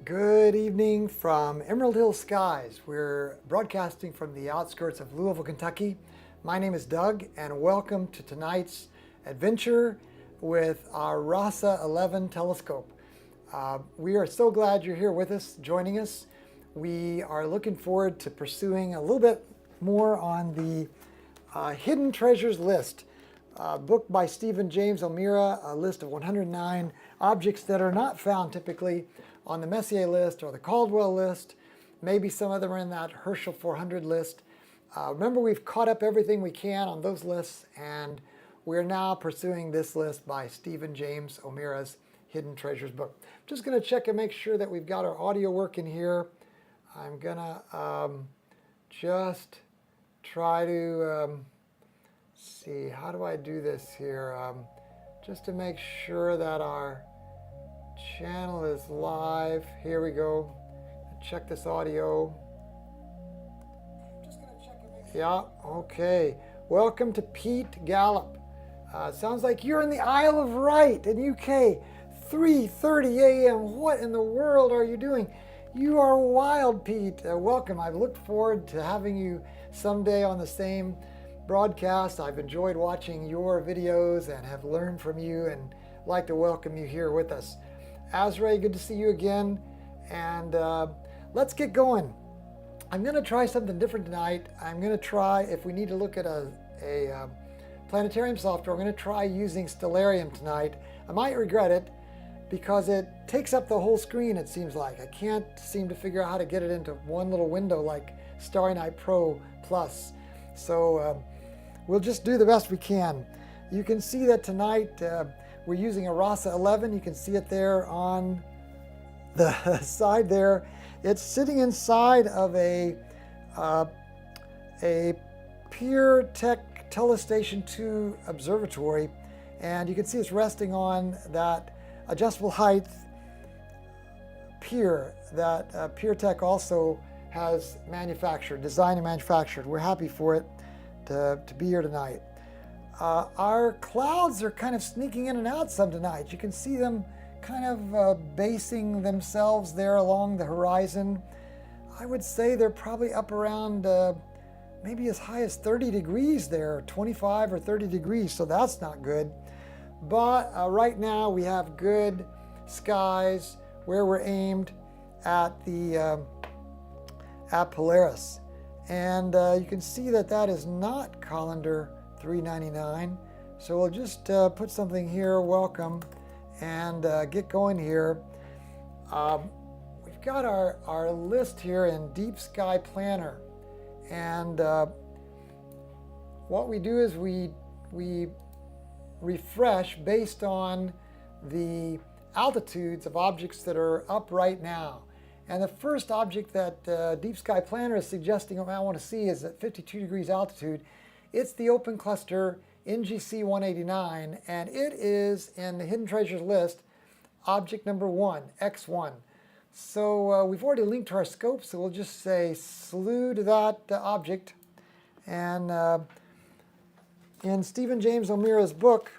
Good evening from Emerald Hill Skies. We're broadcasting from the outskirts of Louisville, Kentucky. My name is Doug, and welcome to tonight's adventure with our RASA 11 telescope. We are so glad you're here with us, joining us. We are looking forward to pursuing a little bit more on the Hidden Treasures list, book by Stephen James O'Meara, a list of 109 objects that are not found typically on the Messier list or the Caldwell list. Maybe some of them are in that Herschel 400 list. Remember, we've caught up everything we can on those lists, and we're now pursuing this list by Stephen James O'Meara's Hidden Treasures book. Just going to check and make sure that we've got our audio working here. I'm going to just try to see, how do I do this here? Just to make sure that our channel is live. Here we go. Check this audio. Just gonna check it. Yeah, okay. Welcome to Pete Gallup. Sounds like you're in the Isle of Wight in UK. 3:30 a.m. What in the world are you doing? You are wild, Pete. Welcome. I've looked forward to having you someday on the same broadcast. I've enjoyed watching your videos and have learned from you, and like to welcome you here with us. Azray, good to see you again, and let's get going. I'm going to try something different tonight. I'm going to try, if we need to look at a planetarium software, I'm going to try using Stellarium tonight. I might regret it because it takes up the whole screen, it seems like. I can't seem to figure out how to get it into one little window like Starry Night Pro Plus. So we'll just do the best we can. You can see that tonight we're using a RASA 11. You can see it there on the side there. It's sitting inside of a Pier-Tech Tele-Station 2 observatory, and you can see it's resting on that adjustable height pier that Pier-Tech also has manufactured, designed and manufactured. We're happy for it to be here tonight. Our clouds are kind of sneaking in and out some tonight. You can see them kind of basing themselves there along the horizon. I would say they're probably up around maybe as high as 30 degrees there, 25 or 30 degrees, so that's not good. But right now we have good skies where we're aimed at the at Polaris. And you can see that that is not colander 399. So we'll just put something here, welcome, and get going here. We've got our list here in Deep Sky Planner. And what we do is we refresh based on the altitudes of objects that are up right now. And the first object that Deep Sky Planner is suggesting I want to see is at 52 degrees altitude. It's the open cluster NGC 189, and it is in the Hidden Treasures list, object number 1, X1. So we've already linked to our scope, so we'll just say salute to that object. And in Stephen James O'Meara's book,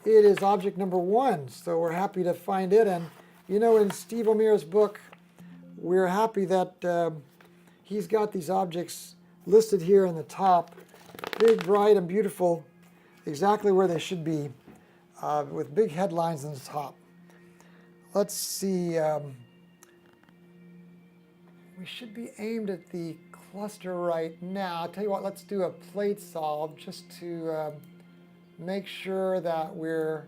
it is object number 1, so we're happy to find it. And you know, in Steve O'Meara's book, we're happy that he's got these objects listed here in the top, big, bright, and beautiful, exactly where they should be, with big headlines in the top. Let's see, we should be aimed at the cluster right now. I'll tell you what, let's do a plate solve just to make sure that we're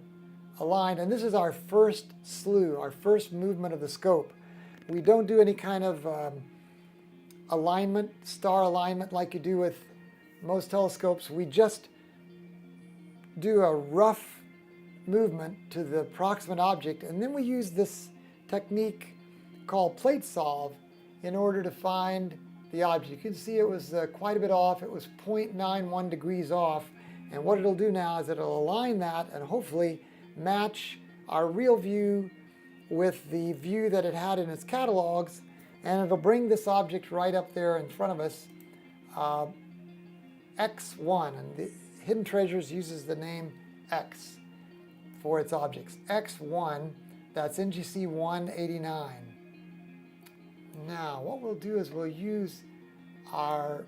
aligned. And this is our first slew, our first movement of the scope. We don't do any kind of alignment, star alignment like you do with most telescopes. We just do a rough movement to the proximate object, and then we use this technique called plate solve in order to find the object. You can see it was quite a bit off. It was 0.91 degrees off, and what it'll do now is it'll align that and hopefully match our real view with the view that it had in its catalogs, and it'll bring this object right up there in front of us, X1, and the Hidden Treasures uses the name X for its objects. X1 That's NGC 189. Now, what we'll do is we'll use our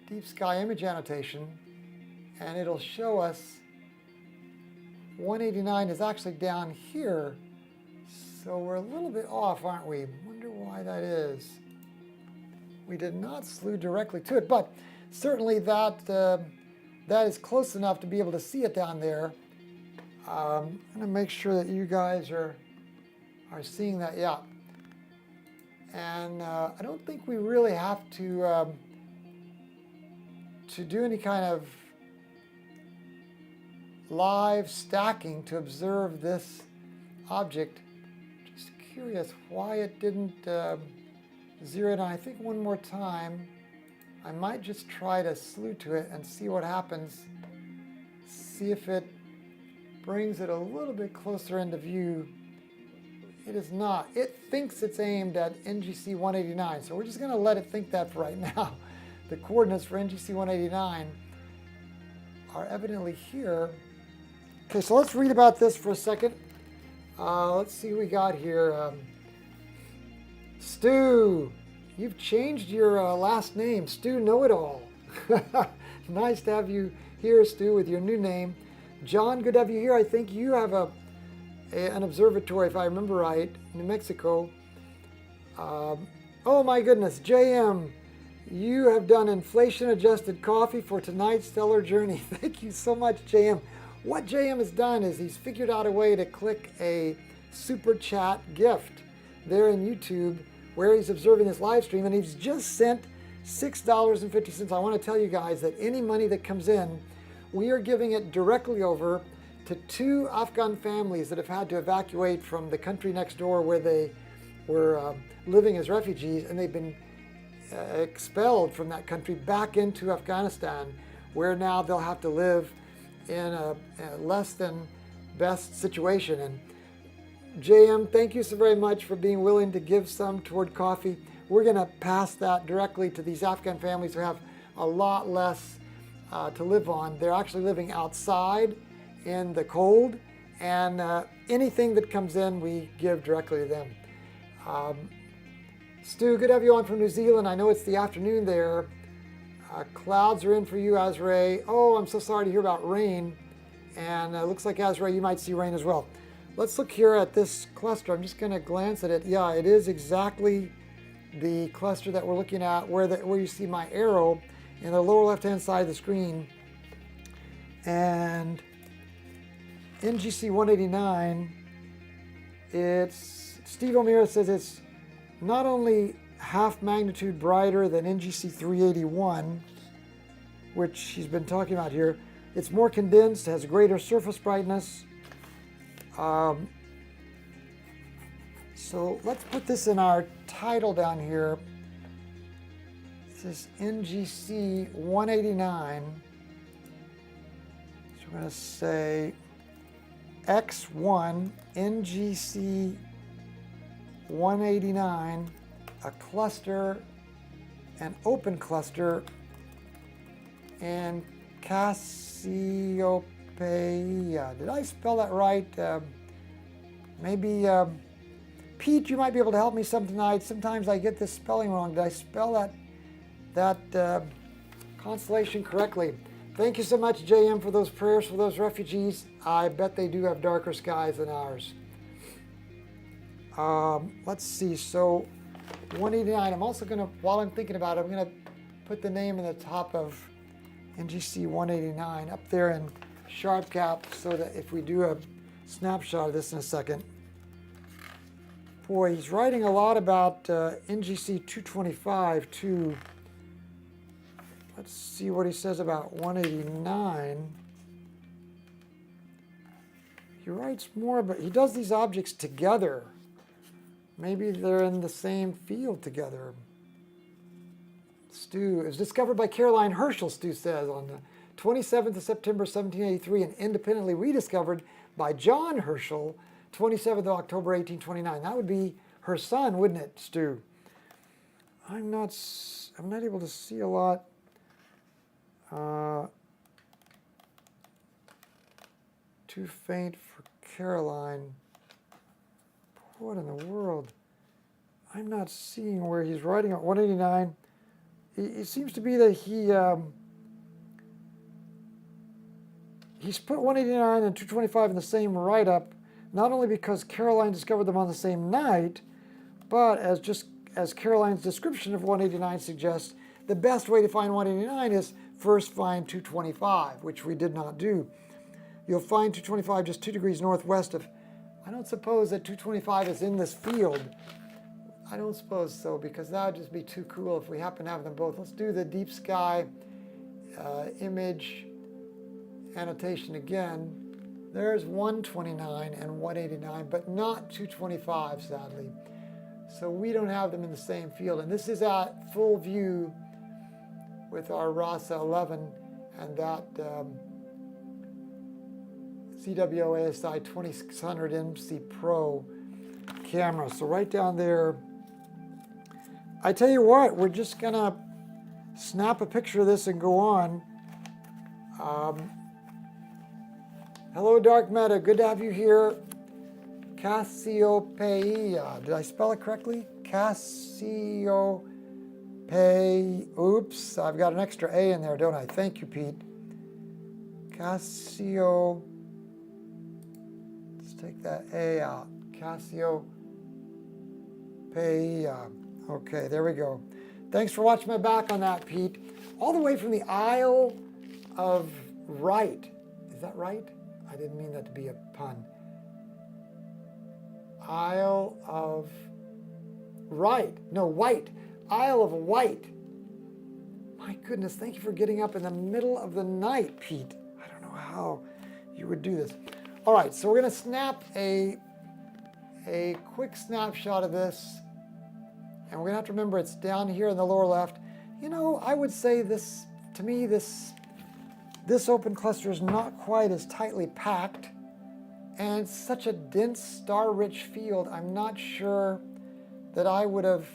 deep sky image annotation, and it'll show us 189 is actually down here. So we're a little bit off, aren't we? Wonder why that is. We did not slew directly to it, but certainly that that is close enough to be able to see it down there. I'm going to make sure that you guys are seeing that, yeah. And I don't think we really have to do any kind of live stacking to observe this object. Just curious why it didn't zero in. I think one more time I might just try to slew to it and see what happens. See if it brings it a little bit closer into view. It is not. It thinks it's aimed at NGC 189, so we're just going to let it think that for right now. The coordinates for NGC 189 are evidently here. Okay, so let's read about this for a second. Let's see what we got here. Stu, you've changed your last name, Stu Know-It-All. Nice to have you here, Stu, with your new name. John, good to have you here. I think you have an observatory, if I remember right, New Mexico. Oh my goodness, JM, you have done inflation-adjusted coffee for tonight's stellar journey. Thank you so much, JM. What JM has done is he's figured out a way to click a super chat gift there in YouTube where he's observing this live stream, and he's just sent $6.50. I want to tell you guys that any money that comes in, we are giving it directly over to 2 Afghan families that have had to evacuate from the country next door where they were living as refugees, and they've been expelled from that country back into Afghanistan, where now they'll have to live in a less than best situation. And JM, thank you so very much for being willing to give some toward coffee. We're going to pass that directly to these Afghan families who have a lot less to live on. They're actually living outside in the cold, and anything that comes in we give directly to them. Stu, good to have you on from New Zealand. I know it's the afternoon there. Clouds are in for you, Azray. Oh, I'm so sorry to hear about rain. And it looks like, Azray, you might see rain as well. Let's look here at this cluster. I'm just going to glance at it. Yeah, it is exactly the cluster that we're looking at, where you see my arrow in the lower left-hand side of the screen. And NGC 189, Steve O'Meara says it's not only half magnitude brighter than NGC 381, which he's been talking about here, it's more condensed, has greater surface brightness. So let's put this in our title down here. This is NGC 189. So we're going to say X1 NGC 189, a cluster, an open cluster, and Cassiopeia. Did I spell that right? Maybe Pete, you might be able to help me some tonight. Sometimes I get this spelling wrong. Did I spell that constellation correctly? Thank you so much, JM, for those prayers for those refugees. I bet they do have darker skies than ours. Let's see. So 189. I'm also going to, while I'm thinking about it, I'm going to put the name in the top of NGC 189 up there in sharp cap, so that if we do a snapshot of this in a second. Boy, he's writing a lot about NGC 225 too. Let's see what he says about 189. He writes more about, he does these objects together. Maybe they're in the same field together. Stu, it was discovered by Caroline Herschel, Stu says, on the 27th of September 1783, and independently rediscovered by John Herschel, 27th of October 1829. That would be her son, wouldn't it, Stu? I'm not able to see a lot. Too faint for Caroline. what in the world? I'm not seeing where he's writing at 189. It seems to be that he's put 189 and 225 in the same write-up, not only because Caroline discovered them on the same night, but as Caroline's description of 189 suggests, the best way to find 189 is first find 225, which we did not do. You'll find 225 just 2 degrees northwest of, I don't suppose that 225 is in this field. I don't suppose so, because that would just be too cool if we happen to have them both. Let's do the deep sky image annotation again. There's 129 and 189, but not 225, sadly. So we don't have them in the same field. And this is at full view with our RASA 11 and that ZWO ASI2600MC Pro camera. So right down there, I tell you what, we're just gonna snap a picture of this and go on. Hello, Dark Meta. Good to have you here. Cassiopeia. Did I spell it correctly? Cassiopeia. Oops, I've got an extra A in there, don't I? Thank you, Pete. Cassio. Let's take that A out. Cassiopeia. Okay, there we go. Thanks for watching my back on that, Pete. All the way from the Isle of Wight. Is that right? I didn't mean that to be a pun. Isle of Wight. No, Wight. Isle of Wight. My goodness, thank you for getting up in the middle of the night, Pete. I don't know how you would do this. All right, so we're going to snap a quick snapshot of this. And we're going to have to remember it's down here in the lower left. You know, I would say this, to me, this open cluster is not quite as tightly packed. And it's such a dense, star-rich field, I'm not sure that I would have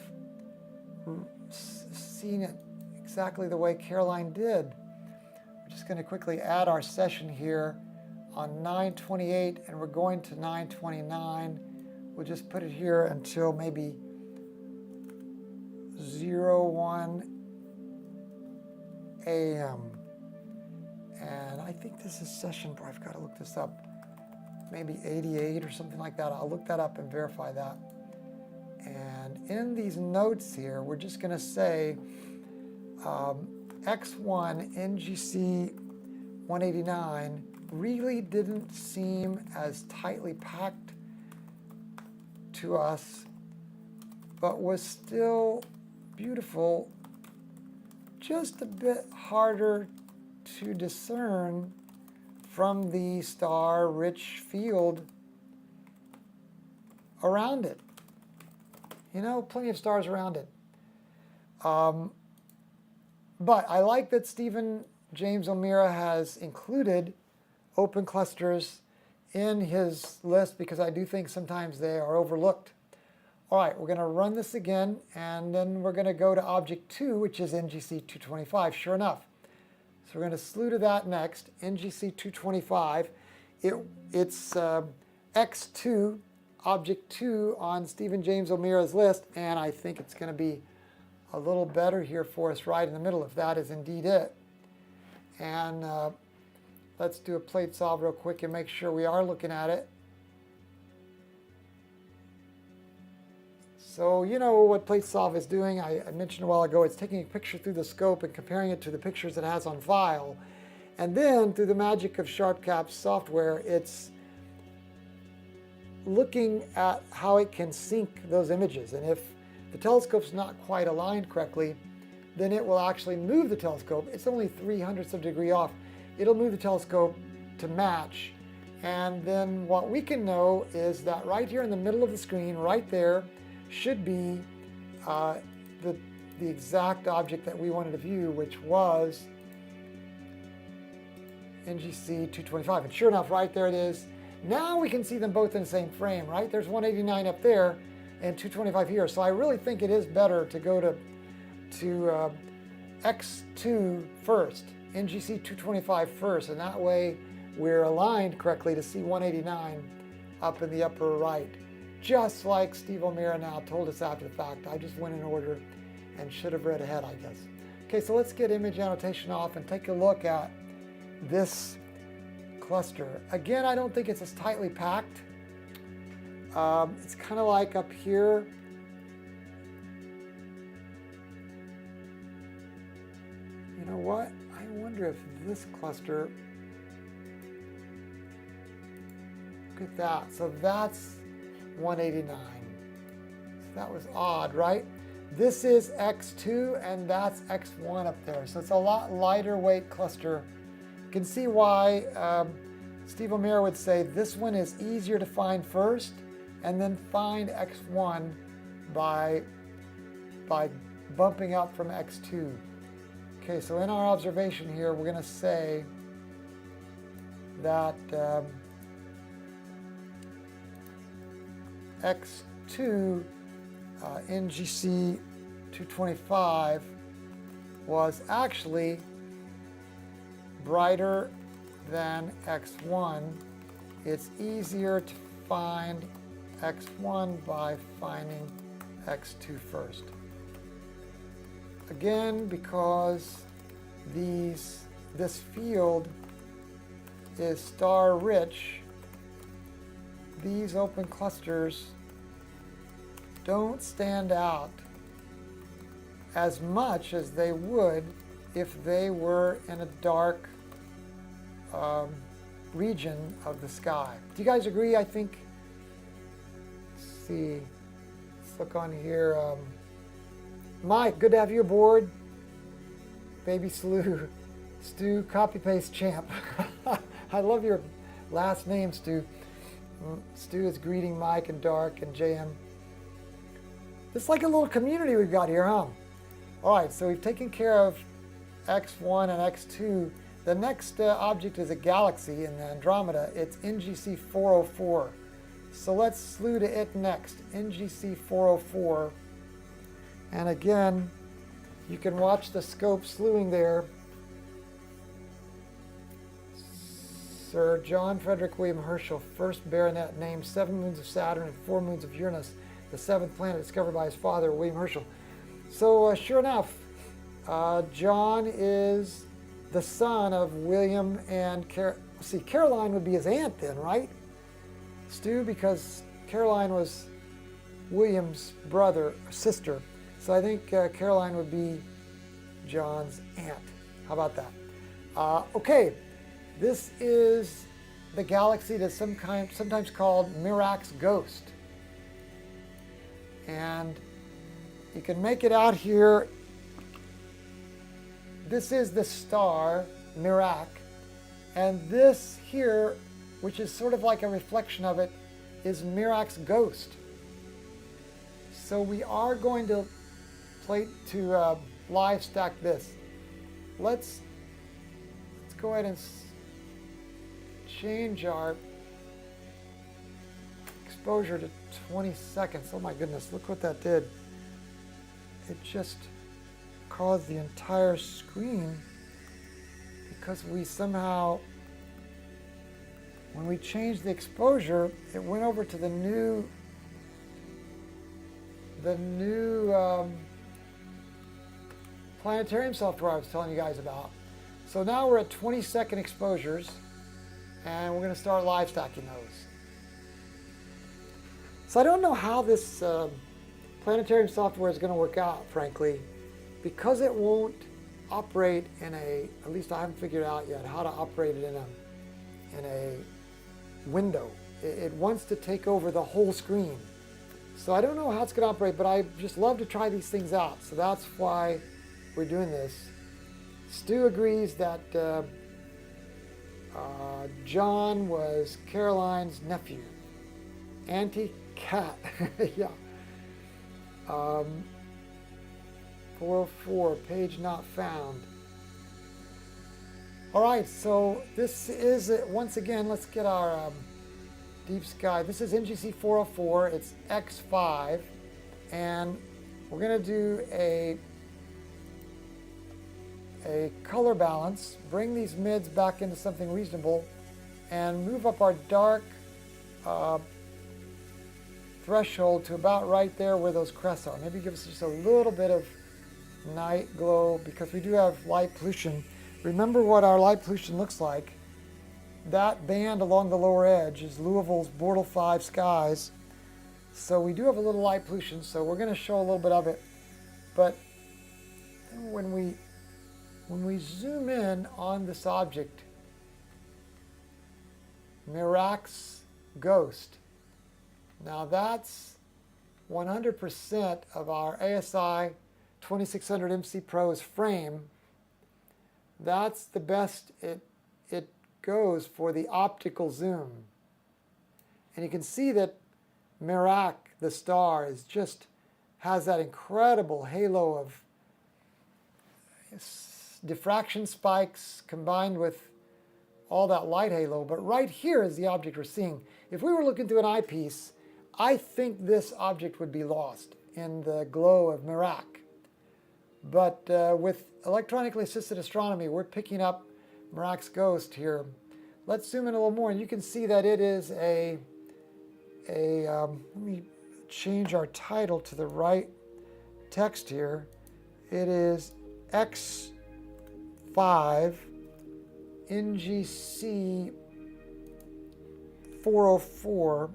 seen it exactly the way Caroline did. We're just going to quickly add our session here on 928, and we're going to 929. We'll just put it here until maybe 01 a.m. And I think this is session, I've got to look this up, maybe 88 or something like that. I'll look that up and verify that. And in these notes here, we're just going to say X1 NGC 189 really didn't seem as tightly packed to us, but was still beautiful, just a bit harder to discern from the star-rich field around it. You know, plenty of stars around it. But I like that Stephen James O'Meara has included open clusters in his list, because I do think sometimes they are overlooked. All right, we're going to run this again, and then we're going to go to object 2, which is NGC 225, sure enough. So we're going to slew to that next, NGC 225. It's X2, object 2 on Stephen James O'Meara's list, and I think it's going to be a little better here for us right in the middle, if that is indeed it. And let's do a plate solve real quick and make sure we are looking at it. So you know what plate solve is doing. I mentioned a while ago, it's taking a picture through the scope and comparing it to the pictures it has on file. And then through the magic of SharpCap's software, it's looking at how it can sync those images. And if the telescope's not quite aligned correctly, then it will actually move the telescope. It's only 0.03 of a degree off. It'll move the telescope to match. And then what we can know is that right here in the middle of the screen, right there, should be the exact object that we wanted to view, which was NGC 225. And sure enough, right there it is. Now we can see them both in the same frame, right? There's 189 up there and 225 here. So I really think it is better to go to X2 first, NGC 225 first, and that way we're aligned correctly to see 189 up in the upper right. just like Steve O'Meara now told us after the fact. I just went in order and should have read ahead, I guess. Okay, so let's get image annotation off and take a look at this cluster. Again, I don't think it's as tightly packed. It's kind of like up here. You know what? I wonder if this cluster, look at that. So that's 189. So that was odd, right? This is X2 and that's X1 up there. So it's a lot lighter weight cluster. You can see why Steve O'Meara would say this one is easier to find first and then find X1 by bumping up from X2. Okay, so in our observation here, we're going to say that X2 NGC 225 was actually brighter than X1. It's easier to find X1 by finding X2 first. Again, because this field is star rich, these open clusters don't stand out as much as they would if they were in a dark region of the sky. Do you guys agree? I think, let's see, let's look on here. Mike, good to have you aboard. Baby Slew. Stu, copy-paste champ. I love your last name, Stu. Stu is greeting Mike and Dark and JM. It's like a little community we've got here, huh? All right, so we've taken care of X1 and X2. The next object is a galaxy in the Andromeda. It's NGC 404. So let's slew to it next, NGC 404. And again, you can watch the scope slewing there. Sir John Frederick William Herschel, first baronet, named 7 moons of Saturn and 4 moons of Uranus, the 7th planet discovered by his father, William Herschel. So sure enough, John is the son of William and Caroline would be his aunt then, right? Stu, because Caroline was William's sister. So I think Caroline would be John's aunt. How about that? Okay, this is the galaxy that's sometimes called Mirac's Ghost. And you can make it out here. This is the star, Mirac. And this here, which is sort of like a reflection of it, is Mirac's ghost. So we are going to live stack this. Let's go ahead and change our exposure to 20 seconds. Oh my goodness, look what that did. It just caused the entire screen because we somehow, when we changed the exposure, it went over to the new planetarium software I was telling you guys about. So now we're at 20-second exposures, and we're going to start live stacking those. So I don't know how this planetarium software is going to work out, frankly, because it won't operate in at least I haven't figured out yet how to operate it in a window. It wants to take over the whole screen. So I don't know how it's going to operate, but I just love to try these things out. So that's why we're doing this. Stu agrees that John was Caroline's nephew. Auntie Cat. Yeah. 404, page not found. All right, so this is it. Once again, let's get our deep sky. This is NGC 404, it's X5, and we're going to do a color balance, bring these mids back into something reasonable, and move up our dark threshold to about right there where those crests are. Maybe give us just a little bit of night glow because we do have light pollution. Remember what our light pollution looks like. That band along the lower edge is Louisville's Bortle 5 skies. So we do have a little light pollution, so we're going to show a little bit of it. But when we zoom in on this object, Merak's ghost, now that's 100% of our ASI2600MC Pro's frame. That's the best it goes for the optical zoom. And you can see that Merak, the star, has that incredible halo of diffraction spikes combined with all that light halo. But right here is the object we're seeing. If we were looking through an eyepiece, I think this object would be lost in the glow of Merak. But with electronically-assisted astronomy, we're picking up Merak's ghost here. Let's zoom in a little more, and you can see that it is let me change our title to the right text here. It is X5 NGC 404.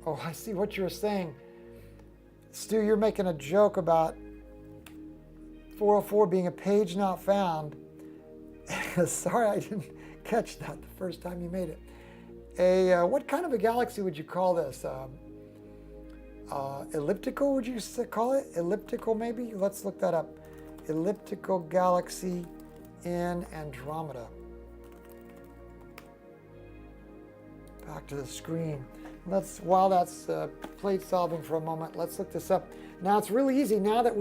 Oh, I see what you were saying. Stu, you're making a joke about 404 being a page not found. Sorry, I didn't catch that the first time you made it. What kind of a galaxy would you call this? Elliptical, would you call it? Elliptical, maybe? Let's look that up. Elliptical galaxy in Andromeda. Back to the screen. While that's plate solving for a moment, let's look this up. Now it's really easy now that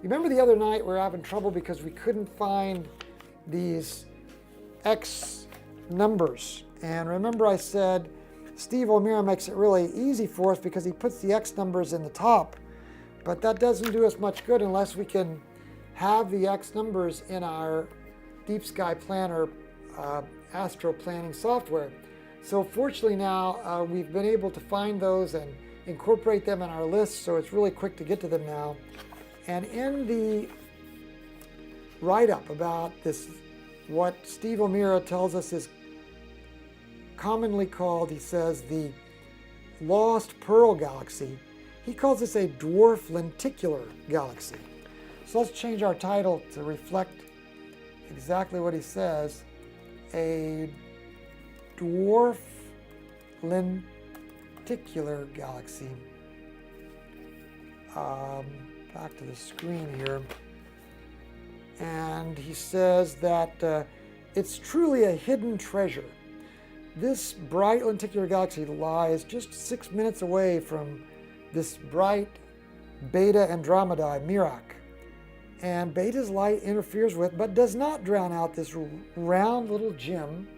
remember the other night we were having trouble because we couldn't find these X numbers. And remember I said Steve O'Meara makes it really easy for us because he puts the X numbers in the top. But that doesn't do us much good unless we can have the X numbers in our Deep Sky Planner astro planning software. So fortunately now we've been able to find those and incorporate them in our list, so it's really quick to get to them now. And in the write-up about this, what Steve O'Meara tells us is commonly called, he says, the Lost Pearl Galaxy. He calls this a dwarf lenticular galaxy. So let's change our title to reflect exactly what he says. A dwarf lenticular galaxy. Back to the screen here. And he says that it's truly a hidden treasure. This bright lenticular galaxy lies just 6 minutes away from this bright Beta Andromedae, Merak. And Beta's light interferes with, but does not drown out, this round little gem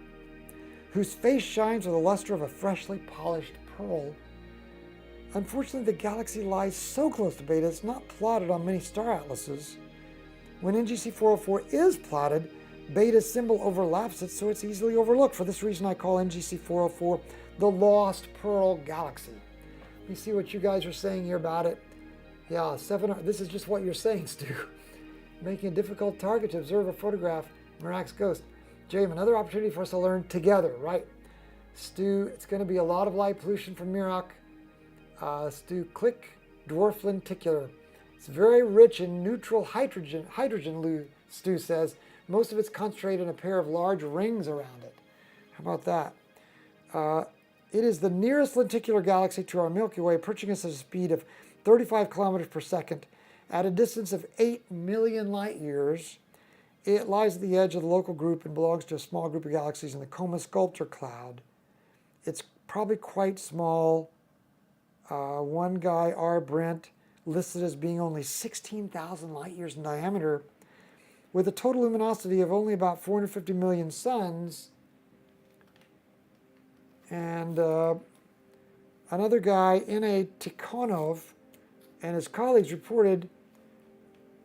whose face shines with the luster of a freshly polished pearl. Unfortunately, the galaxy lies so close to Beta, it's not plotted on many star atlases. When NGC 404 is plotted, Beta's symbol overlaps it, so it's easily overlooked. For this reason, I call NGC 404 the Lost Pearl Galaxy. You see what you guys are saying here about it? Yeah, this is just what you're saying, Stu. Making a difficult target to observe or photograph Merak's ghost. James, another opportunity for us to learn together, right? Stu, it's going to be a lot of light pollution from Merak. Stu, click dwarf lenticular. It's very rich in neutral hydrogen, Stu says. Most of it's concentrated in a pair of large rings around it. How about that? It is the nearest lenticular galaxy to our Milky Way, approaching us at a speed of 35 kilometers per second at a distance of 8 million light years. It lies at the edge of the local group and belongs to a small group of galaxies in the Coma Sculptor Cloud. It's probably quite small. One guy, R. Brent, listed as being only 16,000 light years in diameter, with a total luminosity of only about 450 million suns. And another guy, N.A. Tikhonov, and his colleagues reported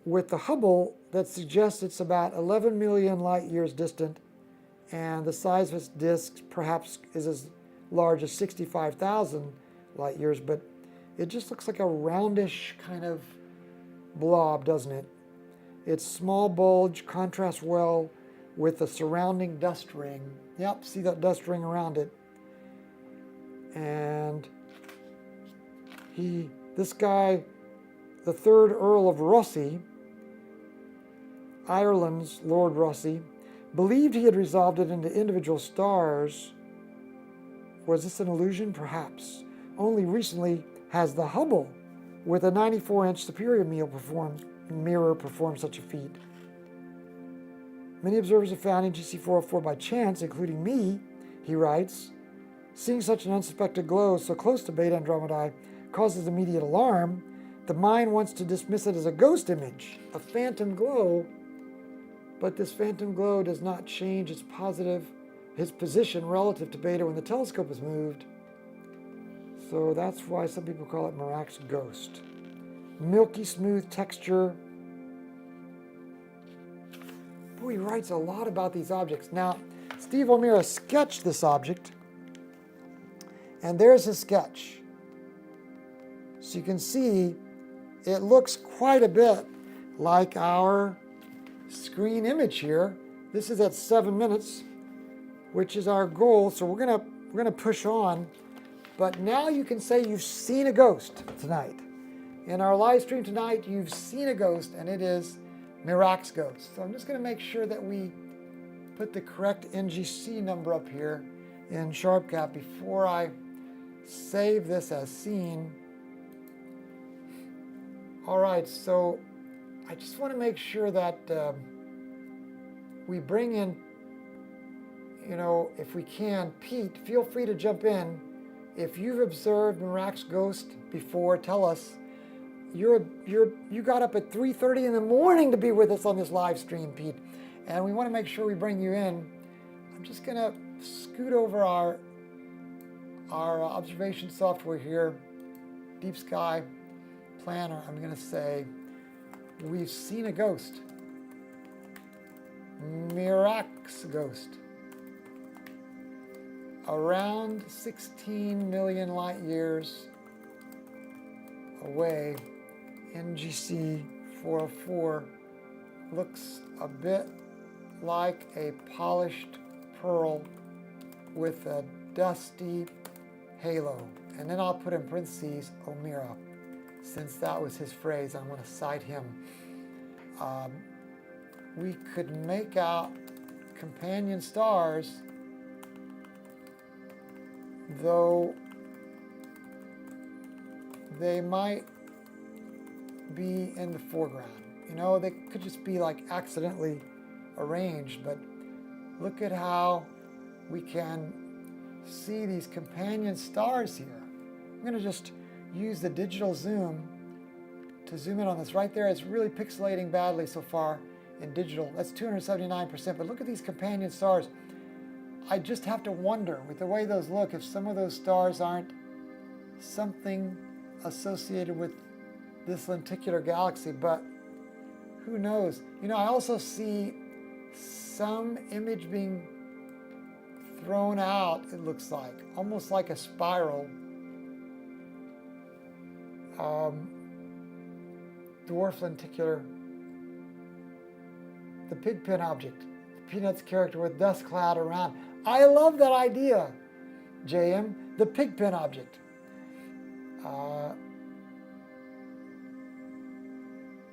with the Hubble that suggests it's about 11 million light years distant, and the size of its disk perhaps is as large as 65,000 light years, but It just looks like a roundish kind of blob, doesn't it? Its small bulge contrasts well with the surrounding dust ring. Yep, see that dust ring around it. And this guy, the third Earl of Rosse, Ireland's Lord Rosse, believed he had resolved it into individual stars. Was this an illusion? Perhaps. Only recently has the Hubble, with a 94-inch superior mirror, performed such a feat. Many observers have found NGC 404 by chance, including me, he writes. Seeing such an unsuspected glow so close to Beta Andromedae causes immediate alarm. The mind wants to dismiss it as a ghost image, a phantom glow, but this phantom glow does not change its position relative to Beta when the telescope is moved. So that's why some people call it Merak's ghost. Milky smooth texture. Boy, he writes a lot about these objects. Now, Steve O'Meara sketched this object, and there's his sketch. So you can see it looks quite a bit like our screen image here. This is at 7 minutes, which is our goal. So we're gonna push on. But now you can say you've seen a ghost tonight. In our live stream tonight, you've seen a ghost, and it is Merak's ghost. So I'm just gonna make sure that we put the correct NGC number up here in SharpCap before I save this as seen. All right, so I just want to make sure that we bring in, if we can, Pete, feel free to jump in. If you've observed Merak's ghost before, tell us. You got up at 3:30 in the morning to be with us on this live stream, Pete, and we want to make sure we bring you in. I'm just gonna scoot over our observation software here, Deep Sky Planner. I'm gonna say we've seen a ghost, Merak's ghost, around 16 million light years away. NGC 404 looks a bit like a polished pearl with a dusty halo. And then I'll put in parentheses O'Meara, since that was his phrase. I'm going to cite him. We could make out companion stars, though they might be in the foreground. They could just be like accidentally arranged, but look at how we can see these companion stars here. I'm going to just use the digital zoom to zoom in on this. Right there, it's really pixelating badly so far in digital. That's 279%, but look at these companion stars. I just have to wonder, with the way those look, if some of those stars aren't something associated with this lenticular galaxy, but who knows? I also see some image being thrown out, it looks like, almost like a spiral. Dwarf lenticular. The pigpen object. Peanuts character with dust cloud around. I love that idea, JM. The pigpen object.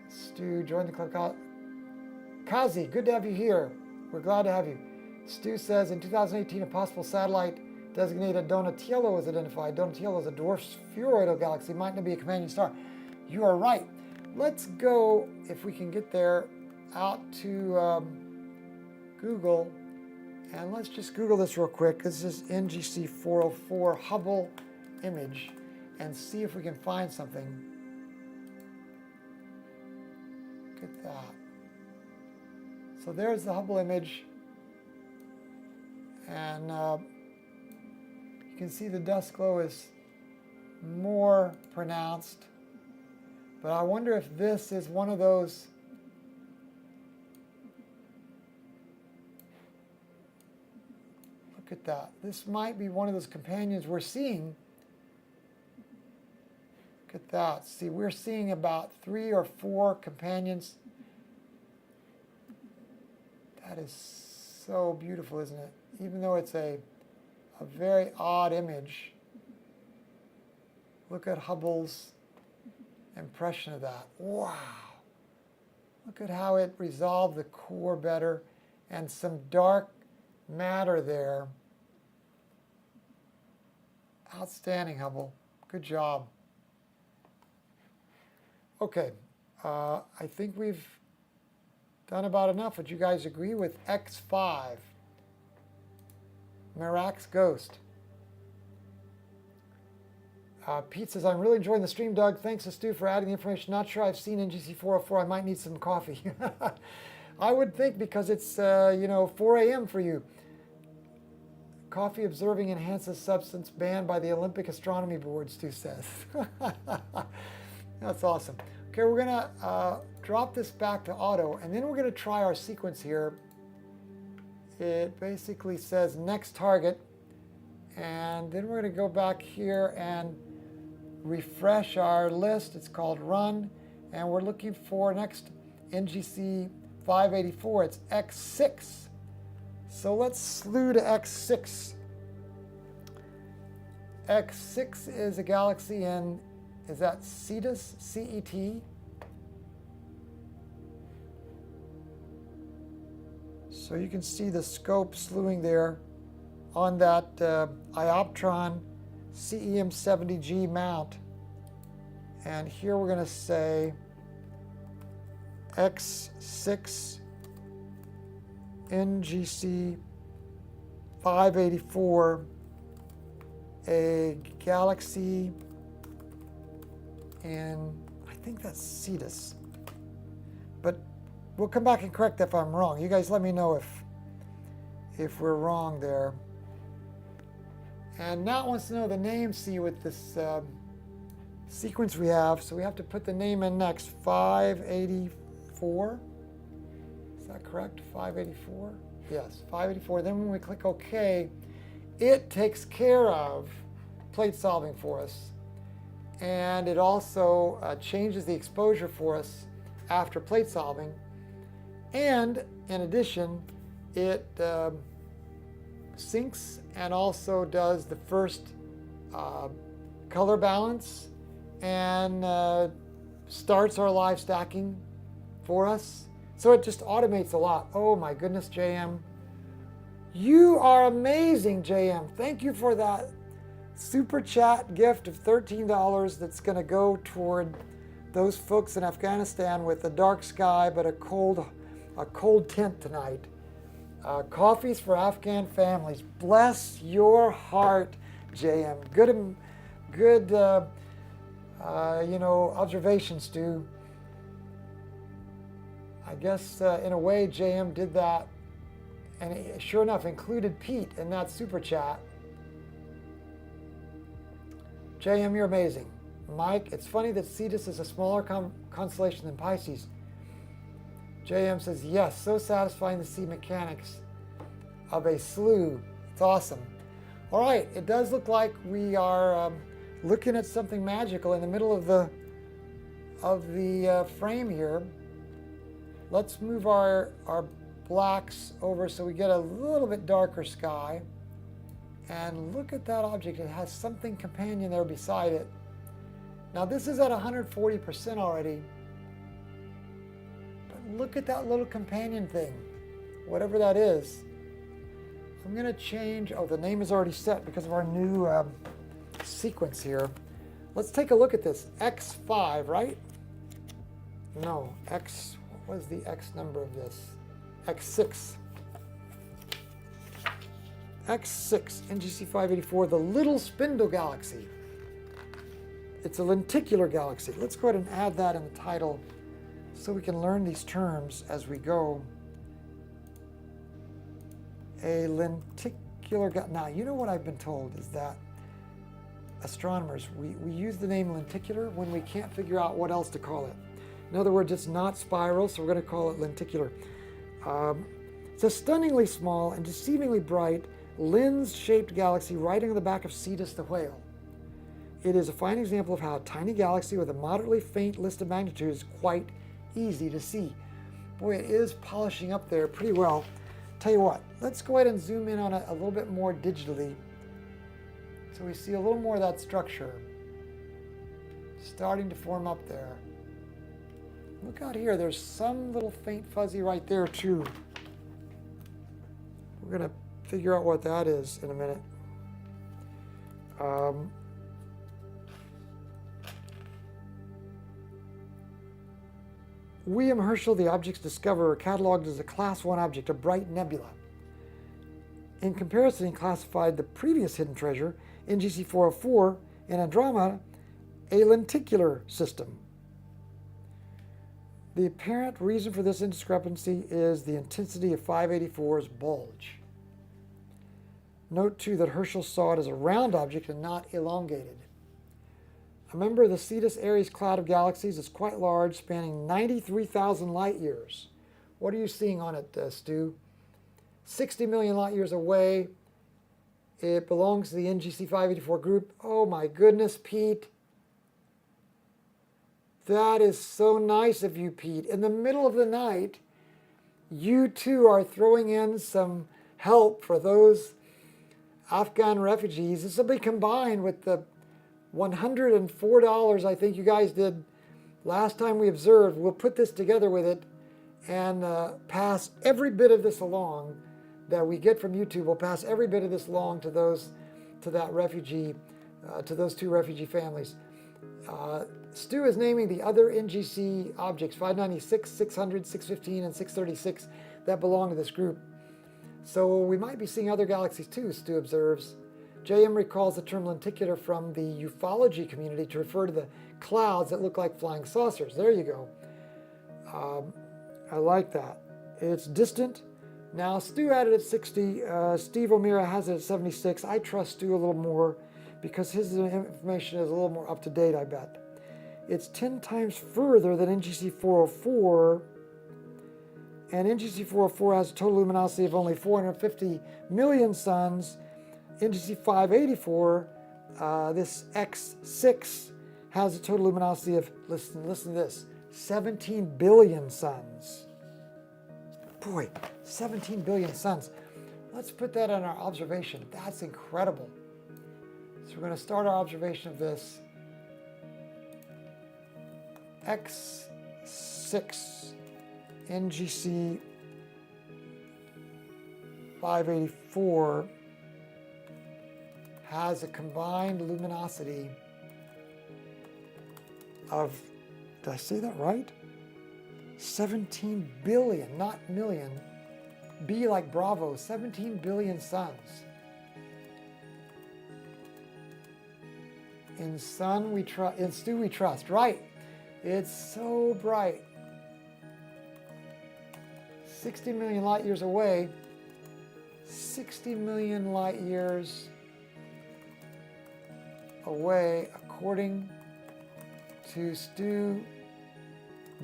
Stu, join the club. Kazi, good to have you here. We're glad to have you. Stu says, in 2018, a possible satellite designated Donatello was identified. Donatello is a dwarf spheroidal galaxy. Might not be a companion star. You are right. Let's go, if we can get there, out to Google, and let's just Google this real quick. This is NGC 404 Hubble image, and see if we can find something. Look at that. So there's the Hubble image, and you can see the dust glow is more pronounced, but I wonder if this is one of those look at that. This might be one of those companions we're seeing at that. See, we're seeing about 3 or 4 companions. That is so beautiful, isn't it? Even though it's a very odd image. Look at Hubble's impression of that. Wow. Look at how it resolved the core better and some dark matter there. Outstanding, Hubble. Good job. Okay, I think we've done about enough. Would you guys agree with X5? Merak's Ghost. Pete says, I'm really enjoying the stream, Doug. Thanks to Stu for adding the information. Not sure I've seen NGC 404. I might need some coffee. I would think because it's, 4 a.m. for you. Coffee observing enhances substance banned by the Olympic Astronomy Board, Stu says. That's awesome. Okay, we're going to drop this back to auto, and then we're going to try our sequence here. It basically says next target, and then we're going to go back here and refresh our list. It's called run, and we're looking for next NGC 584. It's X6. So let's slew to X6. X6 is a galaxy in, is that Cetus, C-E-T? So you can see the scope slewing there on that iOptron CEM70G mount. And here we're going to say X6 NGC 584, a galaxy in, I think that's Cetus. But we'll come back and correct if I'm wrong. You guys let me know if we're wrong there. And Nat wants to know the name, see, with this sequence we have. So we have to put the name in next, 584. Is that correct? 584? Yes, 584. Then when we click OK, it takes care of plate solving for us. And it also changes the exposure for us after plate solving. And in addition, it syncs and also does the first color balance and starts our live stacking for us. So it just automates a lot. Oh my goodness, JM. You are amazing, JM. Thank you for that super chat gift of $13 that's going to go toward those folks in Afghanistan with a dark sky but a cold tent tonight. Coffees for Afghan families. Bless your heart, JM. Good observations, Stu. I guess in a way JM did that, and it, sure enough, included Pete in that super chat. JM, you're amazing. Mike, it's funny that Cetus is a smaller constellation than Pisces. JM says, yes, so satisfying to see mechanics of a slew. It's awesome. All right, it does look like we are looking at something magical in the middle of the frame here. Let's move our blacks over so we get a little bit darker sky. And look at that object. It has something companion there beside it. Now this is at 140% already. But look at that little companion thing, whatever that is. I'm going to change, oh, the name is already set because of our new sequence here. Let's take a look at this. X5, right? No, X, what was the X number of this? X6. X6, NGC 584, the Little Spindle Galaxy. It's a lenticular galaxy. Let's go ahead and add that in the title so we can learn these terms as we go. A lenticular galaxy. Now, you know what I've been told is that astronomers, we use the name lenticular when we can't figure out what else to call it. In other words, it's not spiral, so we're going to call it lenticular. It's a stunningly small and deceivingly bright lens-shaped galaxy riding on the back of Cetus the whale. It is a fine example of how a tiny galaxy with a moderately faint list of magnitudes is quite easy to see. Boy, it is polishing up there pretty well. Tell you what, let's go ahead and zoom in on it a little bit more digitally so we see a little more of that structure starting to form up there. Look out here, there's some little faint fuzzy right there too. We're going to figure out what that is in a minute. William Herschel, the object's discoverer, cataloged as a Class 1 object, a bright nebula. In comparison, he classified the previous hidden treasure, NGC 404, in Andromeda, a lenticular system. The apparent reason for this discrepancy is the intensity of 584's bulge. Note, too, that Herschel saw it as a round object and not elongated. A member of the Cetus Aries cloud of galaxies is quite large, spanning 93,000 light years. What are you seeing on it, Stu? 60 million light years away. It belongs to the NGC 584 group. Oh my goodness, Pete. That is so nice of you, Pete. In the middle of the night, you too are throwing in some help for those Afghan refugees. This will be combined with the $104 I think you guys did last time we observed. We'll put this together with it and pass every bit of this along that we get from YouTube. We'll pass every bit of this along to those, to that refugee, to those two refugee families. Stu is naming the other NGC objects, 596, 600, 615, and 636, that belong to this group. So we might be seeing other galaxies too, Stu observes. J.M. recalls the term lenticular from the ufology community to refer to the clouds that look like flying saucers. There you go. I like that. It's distant. Now, Stu had it at 60. Steve O'Meara has it at 76. I trust Stu a little more because his information is a little more up to date, I bet. It's 10 times further than NGC 404, and NGC 404 has a total luminosity of only 450 million suns. NGC 584, this X6, has a total luminosity of, listen to this, 17 billion suns. Boy, 17 billion suns. Let's put that on our observation. That's incredible. So we're going to start our observation of this. X6 NGC 584 has a combined luminosity of, did I say that right? 17 billion, not million. B like Bravo, 17 billion suns. In sun we trust, in Stu we trust, right? It's so bright. 60 million light years away. 60 million light years away, according to Stu,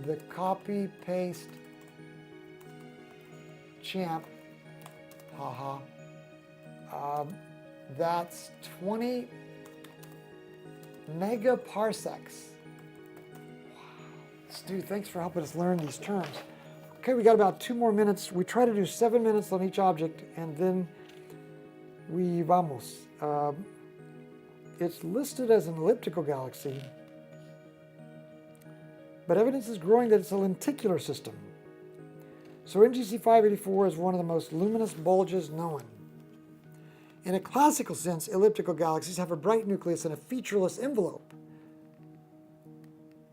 the copy-paste champ. Haha. That's 20 megaparsecs. Stu, thanks for helping us learn these terms. Okay, we got about 2 more minutes. We try to do 7 minutes on each object, and then we vamos. It's listed as an elliptical galaxy, but evidence is growing that it's a lenticular system. So NGC 584 is one of the most luminous bulges known. In a classical sense, elliptical galaxies have a bright nucleus and a featureless envelope.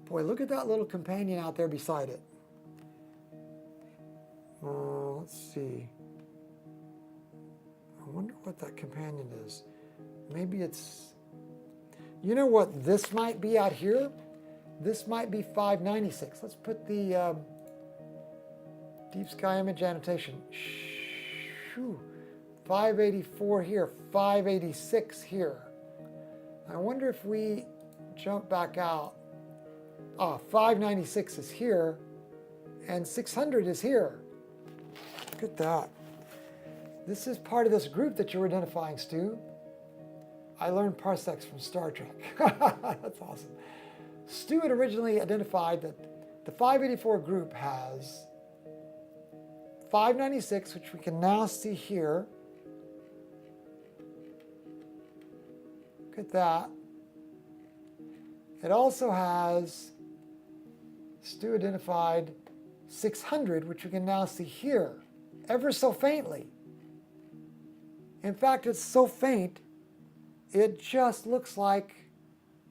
Boy, look at that little companion out there beside it. Let's see. I wonder what that companion is. Maybe it's... You know what this might be out here? This might be 596. Let's put the deep sky image annotation. Shoo. 584 here, 586 here. I wonder if we jump back out. 596 is here, and 600 is here. Look at that. This is part of this group that you're identifying, Stu. I learned parsecs from Star Trek. That's awesome. Stu had originally identified that the 584 group has 596, which we can now see here. Look at that. It also has, Stu identified 600, which we can now see here, ever so faintly. In fact, it's so faint, it just looks like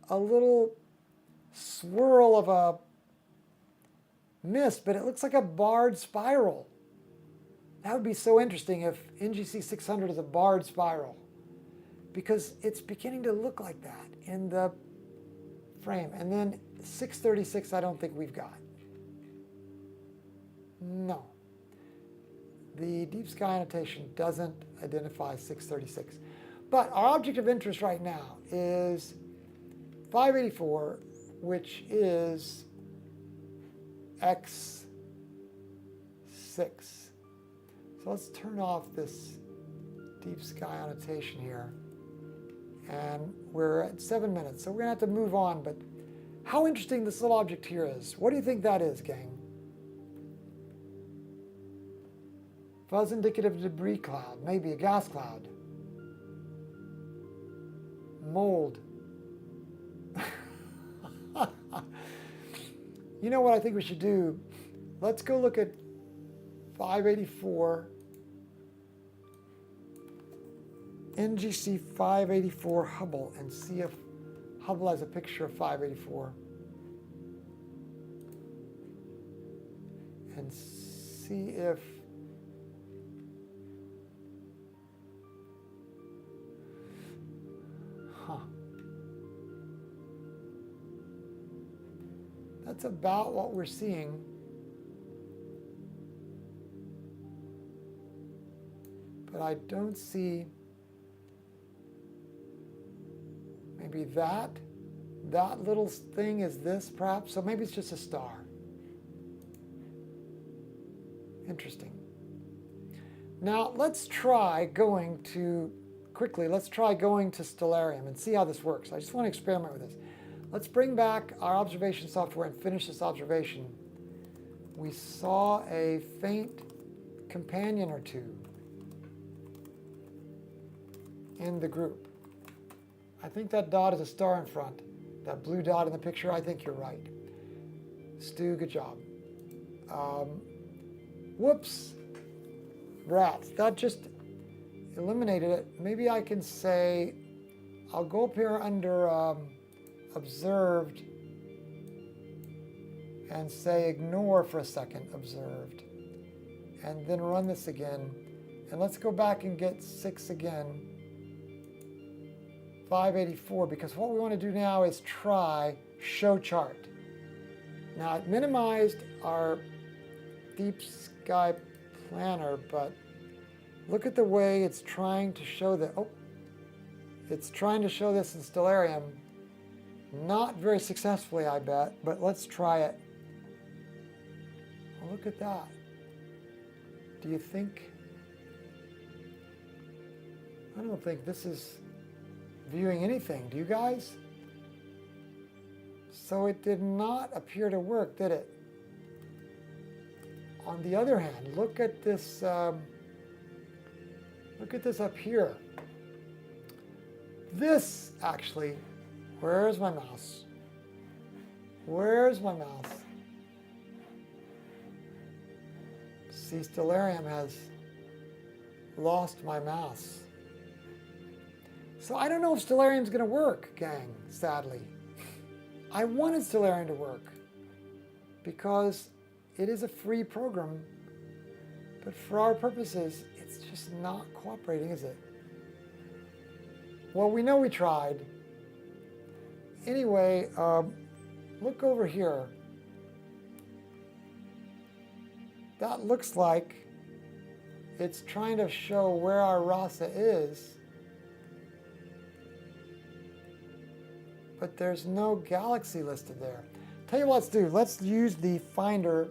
a little swirl of a mist, but it looks like a barred spiral. That would be so interesting if NGC 600 is a barred spiral, because it's beginning to look like that in the frame. And then 636, I don't think we've got. No. The deep sky annotation doesn't identify 636. But our object of interest right now is 584, which is X6. So let's turn off this deep sky annotation here. And we're at 7 minutes, so we're gonna have to move on. But how interesting this little object here is. What do you think that is, gang? Fuzz indicative debris cloud, maybe a gas cloud. Mold. You know what I think we should do? Let's go look at 584, NGC 584 Hubble, and see if Hubble has a picture of 584. And see if that's about what we're seeing. But I don't see maybe that little thing is this perhaps. So maybe it's just a star. Interesting. Now let's try going to, quickly, let's try going to Stellarium and see how this works. I just want to experiment with this. Let's bring back our observation software and finish this observation. We saw a faint companion or two in the group. I think that dot is a star in front. That blue dot in the picture, I think you're right. Stu, good job. Whoops. Rats. That just eliminated it. Maybe I can say, I'll go up here under observed and say ignore for a second, observed. And then run this again. And let's go back and get 6 again. 584, because what we want to do now is try show chart. Now it minimized our deep sky planner, but look at the way it's trying to show that. Oh, it's trying to show this in Stellarium. Not very successfully, I bet, but let's try it. Well, look at that. Do you think? I don't think this is viewing anything. Do you guys? So it did not appear to work, did it? On the other hand, look at this. Look at this up here. This actually. Where's my mouse? Where's my mouse? See, Stellarium has lost my mouse. So I don't know if Stellarium's going to work, gang, sadly. I wanted Stellarium to work because it is a free program, but for our purposes, it's just not cooperating, is it? Well, we know we tried. Anyway, look over here. That looks like it's trying to show where our RASA is, but there's no galaxy listed there. Tell you what, let's do. Let's use the finder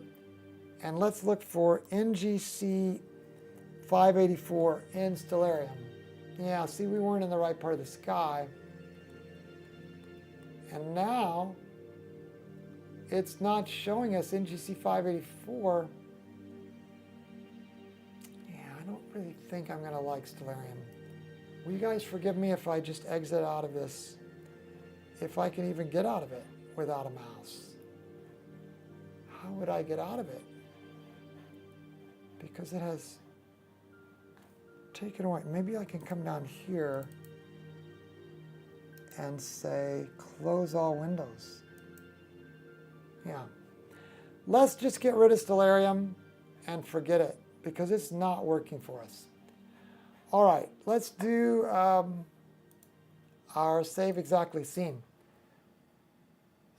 and let's look for NGC 584 in Stellarium. Yeah, see, we weren't in the right part of the sky. And now it's not showing us NGC 584. Yeah, I don't really think I'm going to like Stellarium. Will you guys forgive me if I just exit out of this? If I can even get out of it without a mouse. How would I get out of it? Because it has taken away. Maybe I can come down here and say close all windows. Yeah. Let's just get rid of Stellarium and forget it because it's not working for us. All right, let's do our save exactly scene.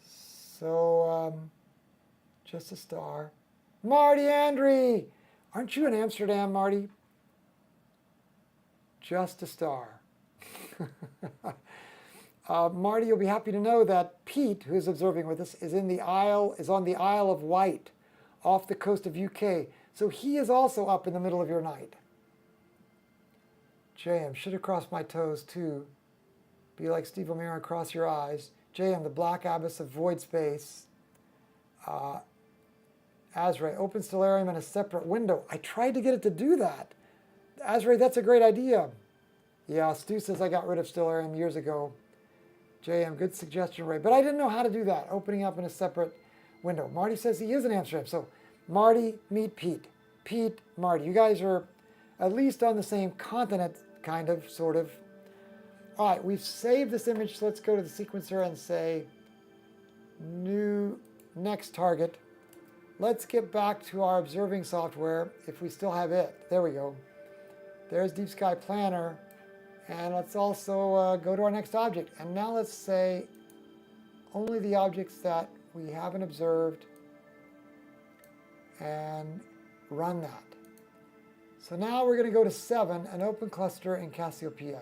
So, just a star. Marty Andre! Aren't you in Amsterdam, Marty? Just a star. Marty, you'll be happy to know that Pete, who's observing with us, is on the Isle of Wight, off the coast of UK. So he is also up in the middle of your night. JM, should have crossed my toes too. Be like Steve O'Meara and cross your eyes. JM, the black abyss of void space. Azray, open Stellarium in a separate window. I tried to get it to do that. Azray, that's a great idea. Yeah, Stu says I got rid of Stellarium years ago. JM, good suggestion, Ray. But I didn't know how to do that, opening up in a separate window. Marty says he is in Amsterdam. So Marty, meet Pete. Pete, Marty, you guys are at least on the same continent, kind of, sort of. All right, we've saved this image. So let's go to the sequencer and say new next target. Let's get back to our observing software if we still have it. There we go. There's Deep Sky Planner. And let's also go to our next object. And now let's say only the objects that we haven't observed and run that. So now we're going to go to 7, an open cluster in Cassiopeia.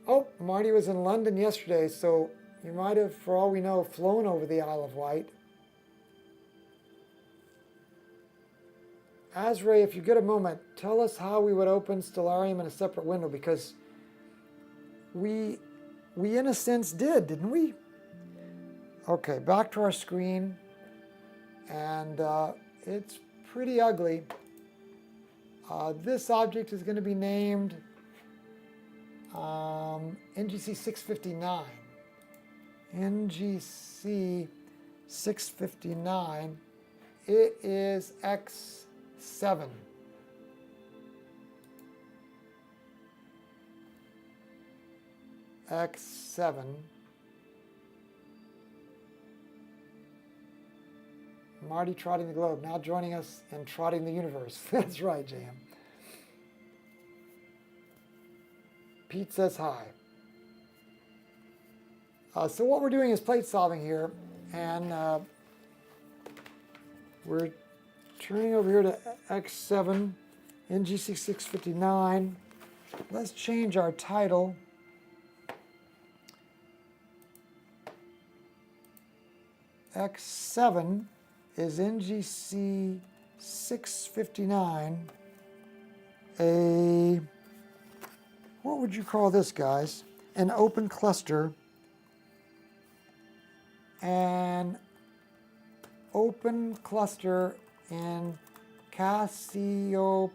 Oh, Marty was in London yesterday, so you might have, for all we know, flown over the Isle of Wight. Azray, if you get a moment, tell us how we would open Stellarium in a separate window, because we in a sense did, didn't we? Okay, back to our screen, and it's pretty ugly. This object is going to be named NGC 659. NGC 659. It is X7. X7. Marty trotting the globe, now joining us in trotting the universe. That's right, JM. Pete says hi. So what we're doing is plate solving here, and we're turning over here to X7, NGC 659. Let's change our title. X7 is NGC 659, what would you call this, guys? An open cluster. An open cluster in Cassiopeia.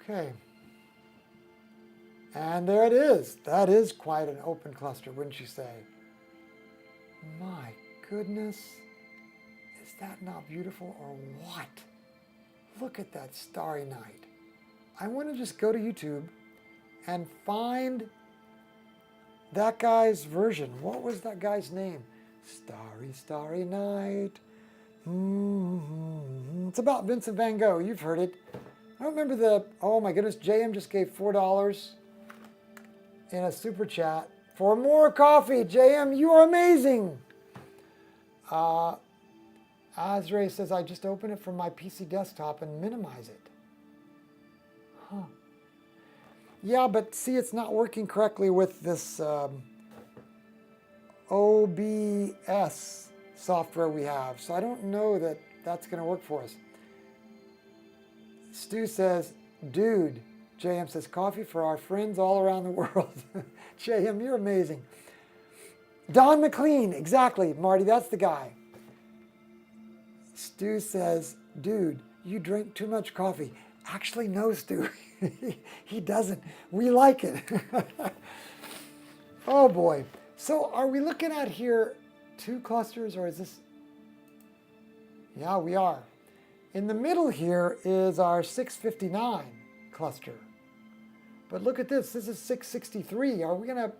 Okay. And there it is. That is quite an open cluster, wouldn't you say? My goodness. Is that not beautiful or what? Look at that starry night. I want to just go to YouTube and find that guy's version. What was that guy's name? Starry, Starry Night. It's about Vincent van Gogh. You've heard it. I don't remember the... Oh my goodness, JM just gave $4 in a super chat for more coffee. JM, you are amazing. Azray says, I just open it from my PC desktop and minimize it. Huh. Yeah, but see, it's not working correctly with this OBS software we have. So I don't know that that's going to work for us. Stu says, dude. JM says, coffee for our friends all around the world. JM, you're amazing. Don McLean, exactly, Marty, that's the guy. Stu says, dude, you drink too much coffee. Actually, no, Stu, he doesn't. We like it. Oh boy. So are we looking at here 2 clusters, or is this? Yeah, we are. In the middle here is our 659 cluster. But look at this. This is 663. Are we going to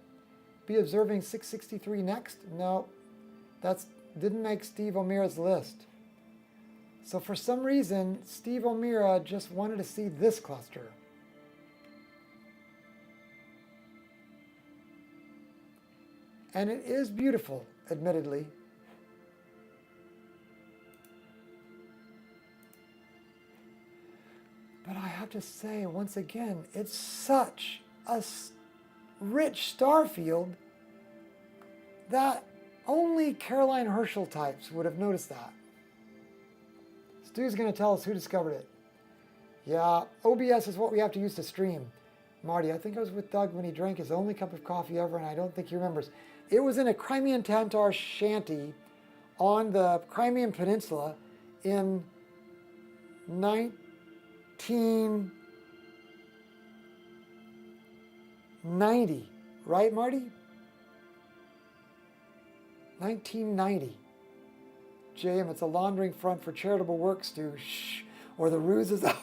be observing 663 next? No, that didn't make Steve O'Meara's list. So for some reason, Steve O'Meara just wanted to see this cluster. And it is beautiful, admittedly. But I have to say, once again, it's such a rich star field that only Caroline Herschel types would have noticed that. Stu's going to tell us who discovered it. Yeah, OBS is what we have to use to stream. Marty, I think I was with Doug when he drank his only cup of coffee ever, and I don't think he remembers. It was in a Crimean Tatar shanty on the Crimean Peninsula in 1990, right, Marty? 1990. JM, it's a laundering front for charitable work, Stu. Shh, or the ruse is up.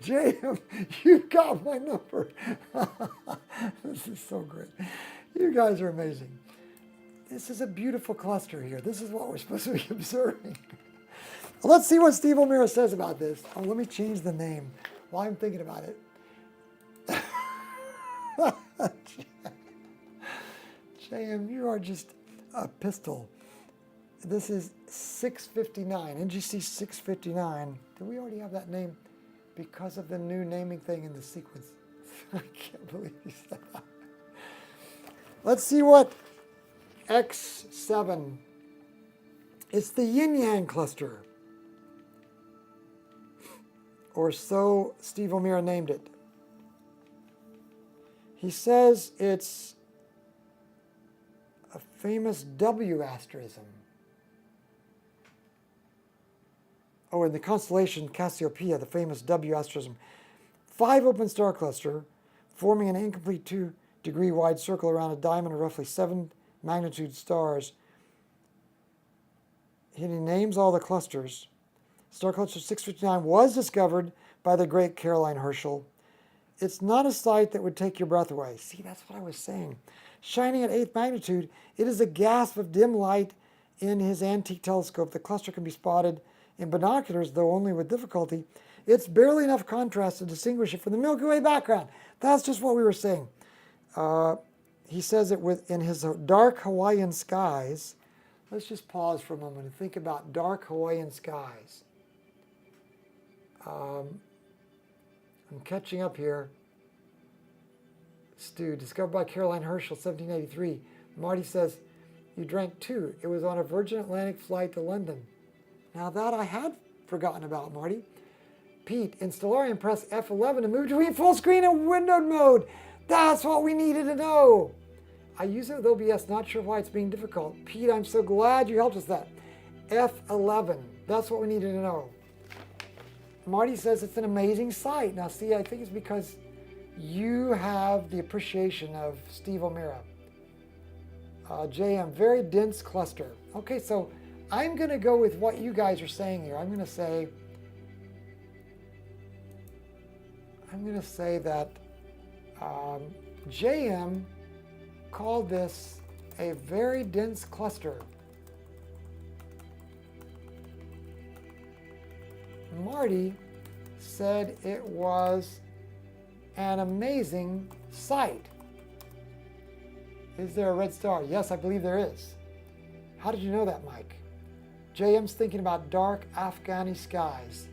JM, you got my number. This is so great. You guys are amazing. This is a beautiful cluster here. This is what we're supposed to be observing. Let's see what Steve O'Meara says about this. Oh, let me change the name while I'm thinking about it. JM, you are just a pistol. This is 659, NGC 659. Do we already have that name? Because of the new naming thing in the sequence. I can't believe you said that. Let's see what X7. It's the yin-yang cluster. Or so Steve O'Meara named it. He says it's a famous W asterism. Oh, in the constellation Cassiopeia, the famous W asterism. 5 open star cluster forming an incomplete 2-degree wide circle around a diamond of roughly 7 magnitude stars. He names all the clusters. Star cluster 659 was discovered by the great Caroline Herschel. It's not a sight that would take your breath away. See, that's what I was saying. Shining at 8th magnitude, it is a gasp of dim light in his antique telescope. The cluster can be spotted in binoculars, though only with difficulty. It's barely enough contrast to distinguish it from the Milky Way background. That's just what we were saying. He says it in his dark Hawaiian skies. Let's just pause for a moment and think about dark Hawaiian skies. I'm catching up here. Stu, discovered by Caroline Herschel, 1783. Marty says, you drank 2. It was on a Virgin Atlantic flight to London. Now that I had forgotten about, Marty. Pete, in Stellarium, press F11 to move between full screen and windowed mode. That's what we needed to know. I use it with OBS, not sure why it's being difficult. Pete, I'm so glad you helped us with that. F11, that's what we needed to know. Marty says it's an amazing sight. Now see, I think it's because you have the appreciation of Steve O'Meara. JM, very dense cluster. Okay, so I'm going to go with what you guys are saying here. I'm going to say that JM called this a very dense cluster. Marty said it was an amazing sight. Is there a red star? Yes, I believe there is. How did you know that, Mike? JM's thinking about dark Afghani skies.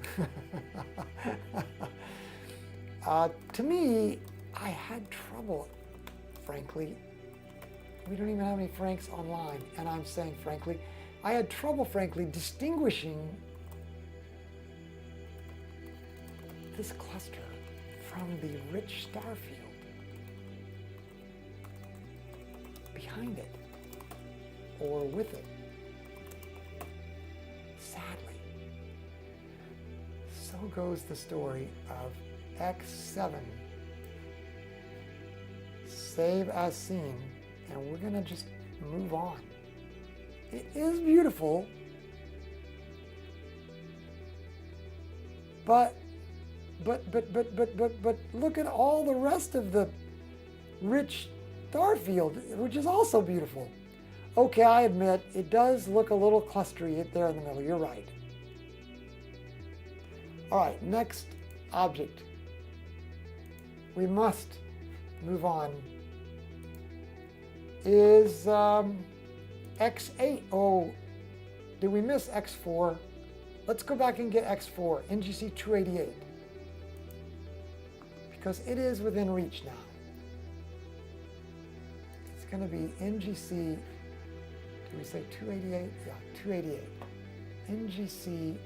To me, I had trouble frankly, we don't even have any Franks online, and I'm saying frankly, I had trouble, frankly, distinguishing this cluster from the rich star field behind it or with it. Sadly, so goes the story of X7, save as seen, and we're gonna just move on. It is beautiful, but look at all the rest of the rich star field, which is also beautiful. Okay, I admit, it does look a little clustery there in the middle. You're right. All right, next object. We must move on. Is X8. Oh, did we miss X4? Let's go back and get X4, NGC 288. Because it is within reach now. It's going to be NGC, did we say 288? Yeah, 288. NGC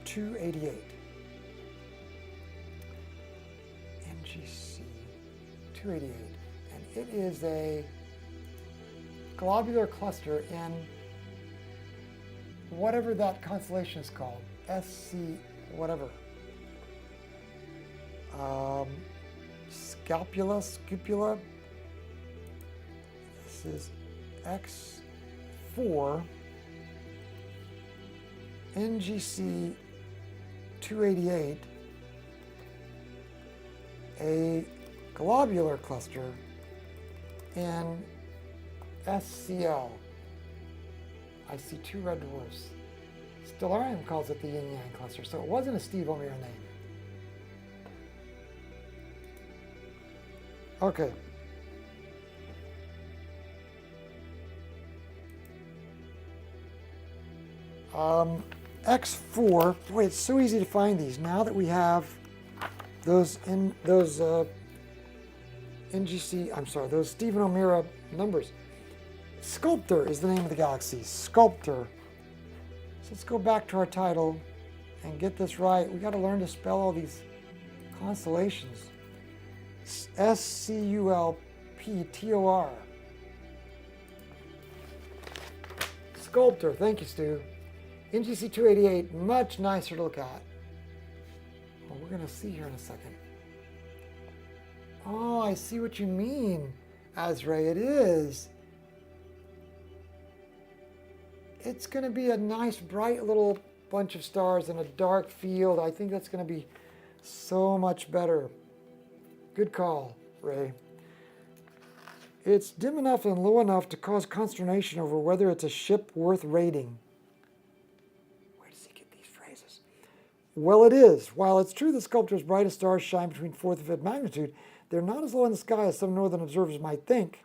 288. NGC 288. And it is a globular cluster in whatever that constellation is called. SC whatever. Scapula. This is X4 NGC 288, a globular cluster in SCL. I see two red dwarfs. Stellarium calls it the yin-yang cluster, so it wasn't a Steve O'Meara name. Okay. X4. Boy, it's so easy to find these now that we have those NGC. I'm sorry, those Stephen O'Meara numbers. Sculptor is the name of the galaxy. Sculptor. So let's go back to our title and get this right. We got to learn to spell all these constellations. SCULPTOR. Sculptor. Thank you, Stu. NGC 288, much nicer to look at. Well, we're going to see here in a second. Oh, I see what you mean, Azray. It is. It's going to be a nice, bright little bunch of stars in a dark field. I think that's going to be so much better. Good call, Ray. It's dim enough and low enough to cause consternation over whether it's a ship worth raiding. Where does he get these phrases? Well, it is. While it's true that Sculptor's brightest stars shine between 4th and 5th magnitude, they're not as low in the sky as some northern observers might think.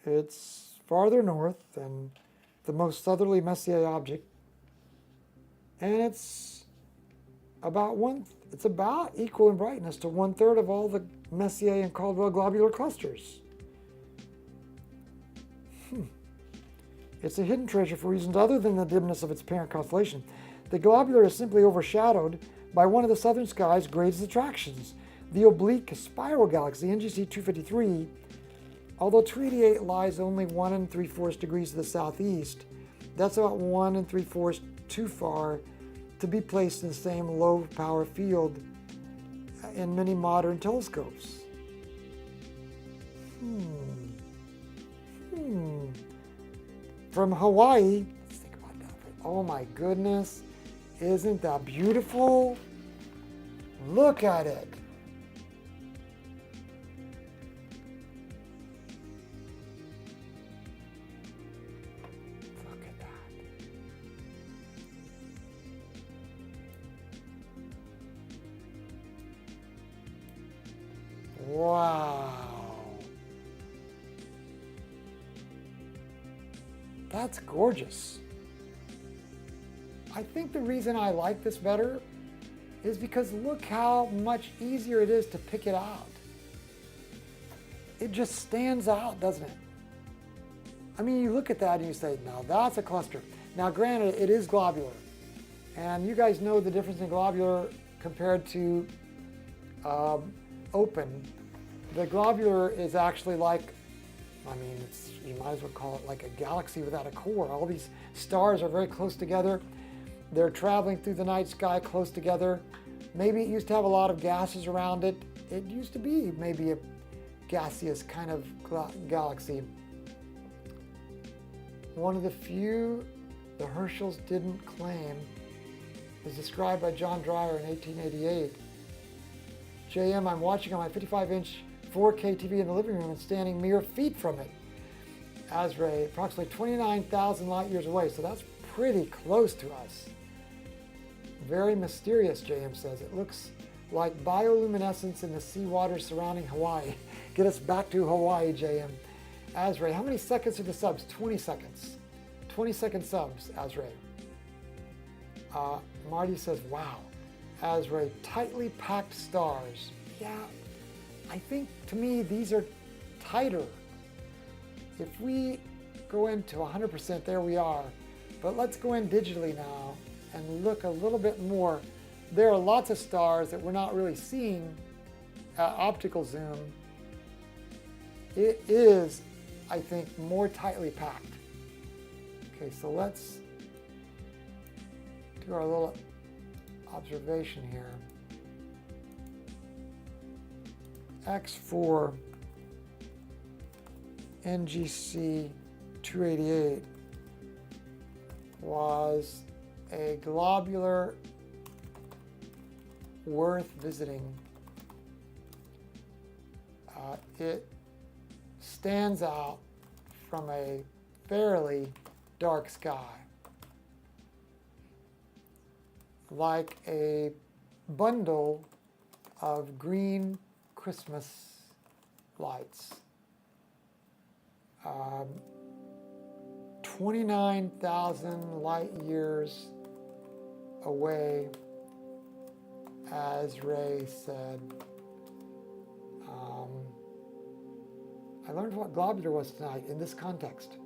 It's farther north than the most southerly Messier object, and it's about equal in brightness to 1/3 of all the Messier and Caldwell globular clusters. It's a hidden treasure for reasons other than the dimness of its parent constellation. The globular is simply overshadowed by one of the southern sky's greatest attractions, the oblique spiral galaxy, NGC 253. Although 288 lies only 1 3/4 degrees to the southeast, that's about 1 3/4 too far to be placed in the same low power field in many modern telescopes. From Hawaii, let's think about that. Oh my goodness, isn't that beautiful? Look at it. Look at that. Wow. That's gorgeous. I think the reason I like this better is because look how much easier it is to pick it out. It just stands out, doesn't it? I mean, you look at that and you say, now that's a cluster. Now granted, it is globular. And you guys know the difference in globular compared to open. The globular is actually like, I mean, you might as well call it like a galaxy without a core. All these stars are very close together. They're traveling through the night sky close together. Maybe it used to have a lot of gases around it. It used to be maybe a gaseous kind of galaxy. One of the few the Herschels didn't claim is described by John Dreyer in 1888. JM, I'm watching on my 55-inch 4K TV in the living room and standing mere feet from it. ASRAE, approximately 29,000 light years away, so that's pretty close to us. Very mysterious, JM says. It looks like bioluminescence in the seawater surrounding Hawaii. Get us back to Hawaii, JM. ASRAE, how many seconds are the subs? 20 seconds. 20-second subs, ASRAE. Marty says, wow. ASRAE, tightly packed stars. Yeah, I think to me these are tighter. If we go into 100%, there we are. But let's go in digitally now and look a little bit more. There are lots of stars that we're not really seeing at optical zoom. It is, I think, more tightly packed. Okay, so let's do our little observation here. X4 NGC 288 was a globular worth visiting. It stands out from a fairly dark sky, like a bundle of green Christmas lights. 29,000 light years away, as Ray said. I learned what globular was tonight in this context.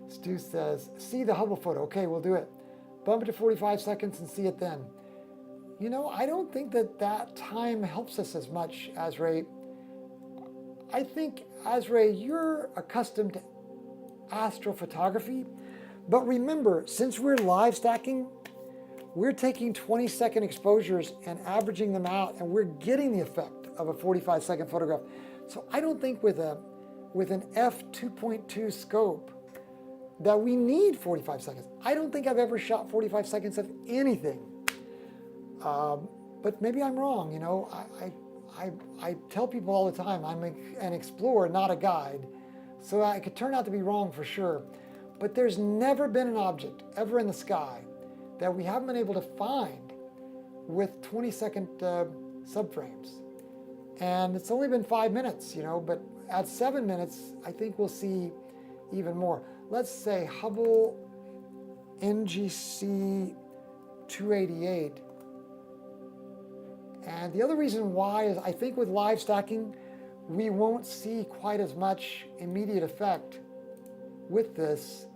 Stu says, see the Hubble photo. Okay, we'll do it. Bump it to 45 seconds and see it then. You know, I don't think that time helps us as much, Azray. I think, Azray, you're accustomed to astrophotography, but remember, since we're live stacking, we're taking 20-second exposures and averaging them out, and we're getting the effect of a 45-second photograph. So I don't think with an f2.2 scope that we need 45 seconds. I don't think I've ever shot 45 seconds of anything. But maybe I'm wrong, you know. I tell people all the time I'm an explorer, not a guide. So I could turn out to be wrong for sure. But there's never been an object ever in the sky that we haven't been able to find with 20-second subframes. And it's only been 5 minutes, you know, but at 7 minutes, I think we'll see even more. Let's say Hubble NGC 288. And the other reason why is I think with live stacking, we won't see quite as much immediate effect with this.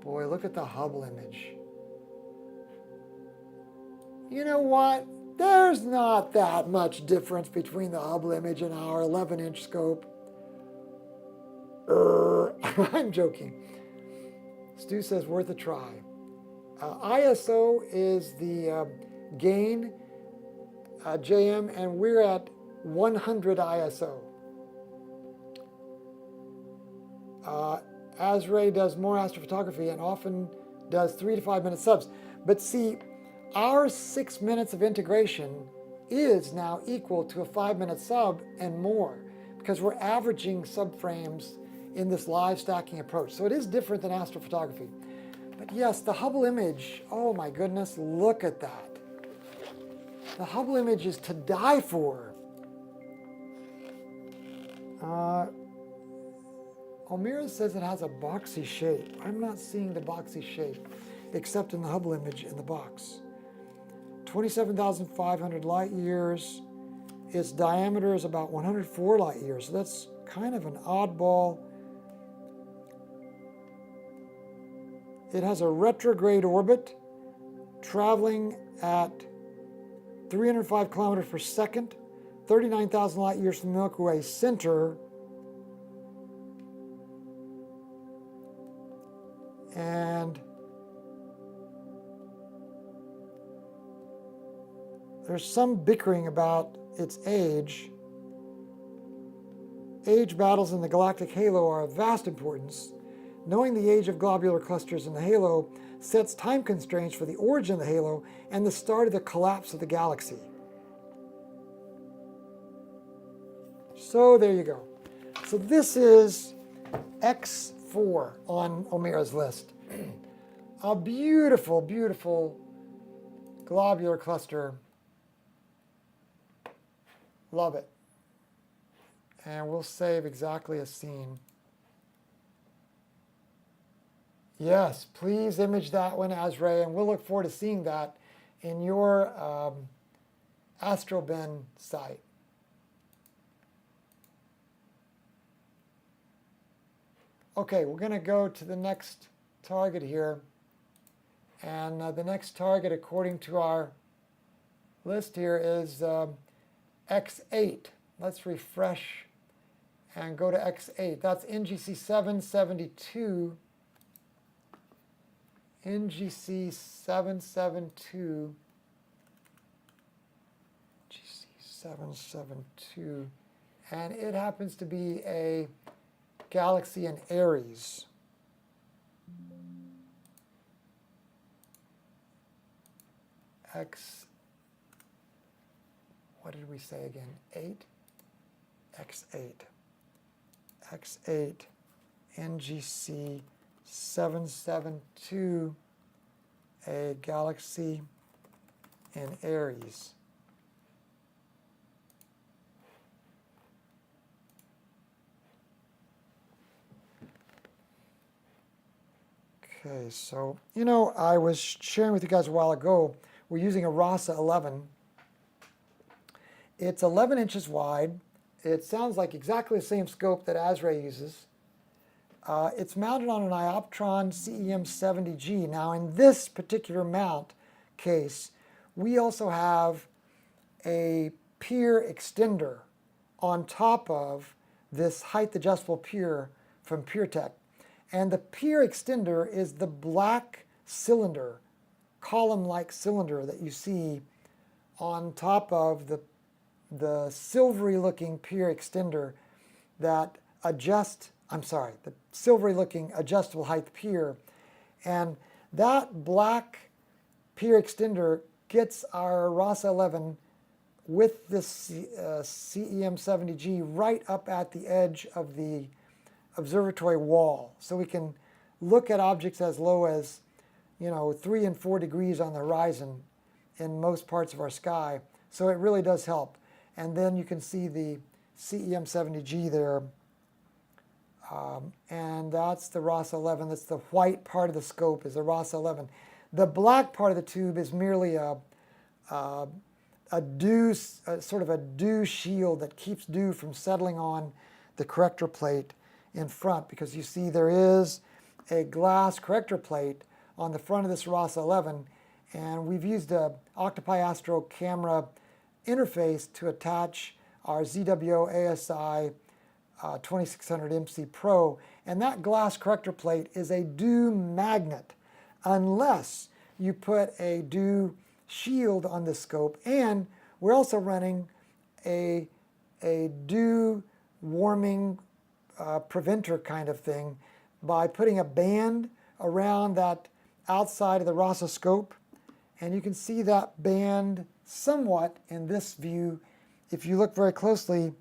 Boy, look at the Hubble image. You know what? There's not that much difference between the Hubble image and our 11-inch scope. I'm joking. Stu says worth a try. ISO is the gain, JM, and we're at 100 ISO. Azray does more astrophotography and often does 3 to 5 minute subs. But see, our 6 minutes of integration is now equal to a 5-minute sub and more, because we're averaging subframes in this live stacking approach. So it is different than astrophotography. But yes, the Hubble image, oh my goodness, look at that. The Hubble image is to die for. Omira says it has a boxy shape. I'm not seeing the boxy shape. except in the Hubble image in the box. 27,500 light years. Its diameter is about 104 light years. So that's kind of an oddball. It has a retrograde orbit traveling at 305 kilometers per second, 39,000 light years from the Milky Way center. And there's some bickering about its age. Age battles in the galactic halo are of vast importance. Knowing the age of globular clusters in the halo sets time constraints for the origin of the halo and the start of the collapse of the galaxy. So there you go. So this is X4 on O'Meara's list. A beautiful, beautiful globular cluster. Love it. And we'll save exactly as seen. Yes, please image that one, Azray, and we'll look forward to seeing that in your AstroBin site. Okay, we're going to go to the next target here. And the next target, according to our list here, is X8. Let's refresh and go to X8. That's NGC 772. NGC 772. NGC 772. And it happens to be a galaxy in Aries. What did we say again? 8? X8. X8, NGC 772, a galaxy in Aries. Okay, so, you know, I was sharing with you guys a while ago, we're using a RASA 11. It's 11 inches wide. It sounds like exactly the same scope that Azray uses. It's mounted on an iOptron CEM70G. Now, in this particular mount case, we also have a pier extender on top of this height adjustable pier from Pier-Tech. And the pier extender is the black cylinder, column-like cylinder that you see on top of the silvery-looking pier extender that the silvery-looking adjustable height pier. And that black pier extender gets our RASA 11 with this CEM70G right up at the edge of the observatory wall. So we can look at objects as low as, 3 and 4 degrees on the horizon in most parts of our sky. So it really does help. And then you can see the CEM70G there. And that's the RASA 11. That's the white part of the scope is the RASA 11. The black part of the tube is merely sort of a dew shield that keeps dew from settling on the corrector plate in front, because you see there is a glass corrector plate on the front of this RASA 11, and we've used a Octopi-Astro camera interface to attach our ZWO ASI2600MC Pro, and that glass corrector plate is a dew magnet unless you put a dew shield on the scope. And we're also running a dew warming preventer kind of thing by putting a band around that outside of the RASA scope. And you can see that band somewhat in this view. If you look very closely,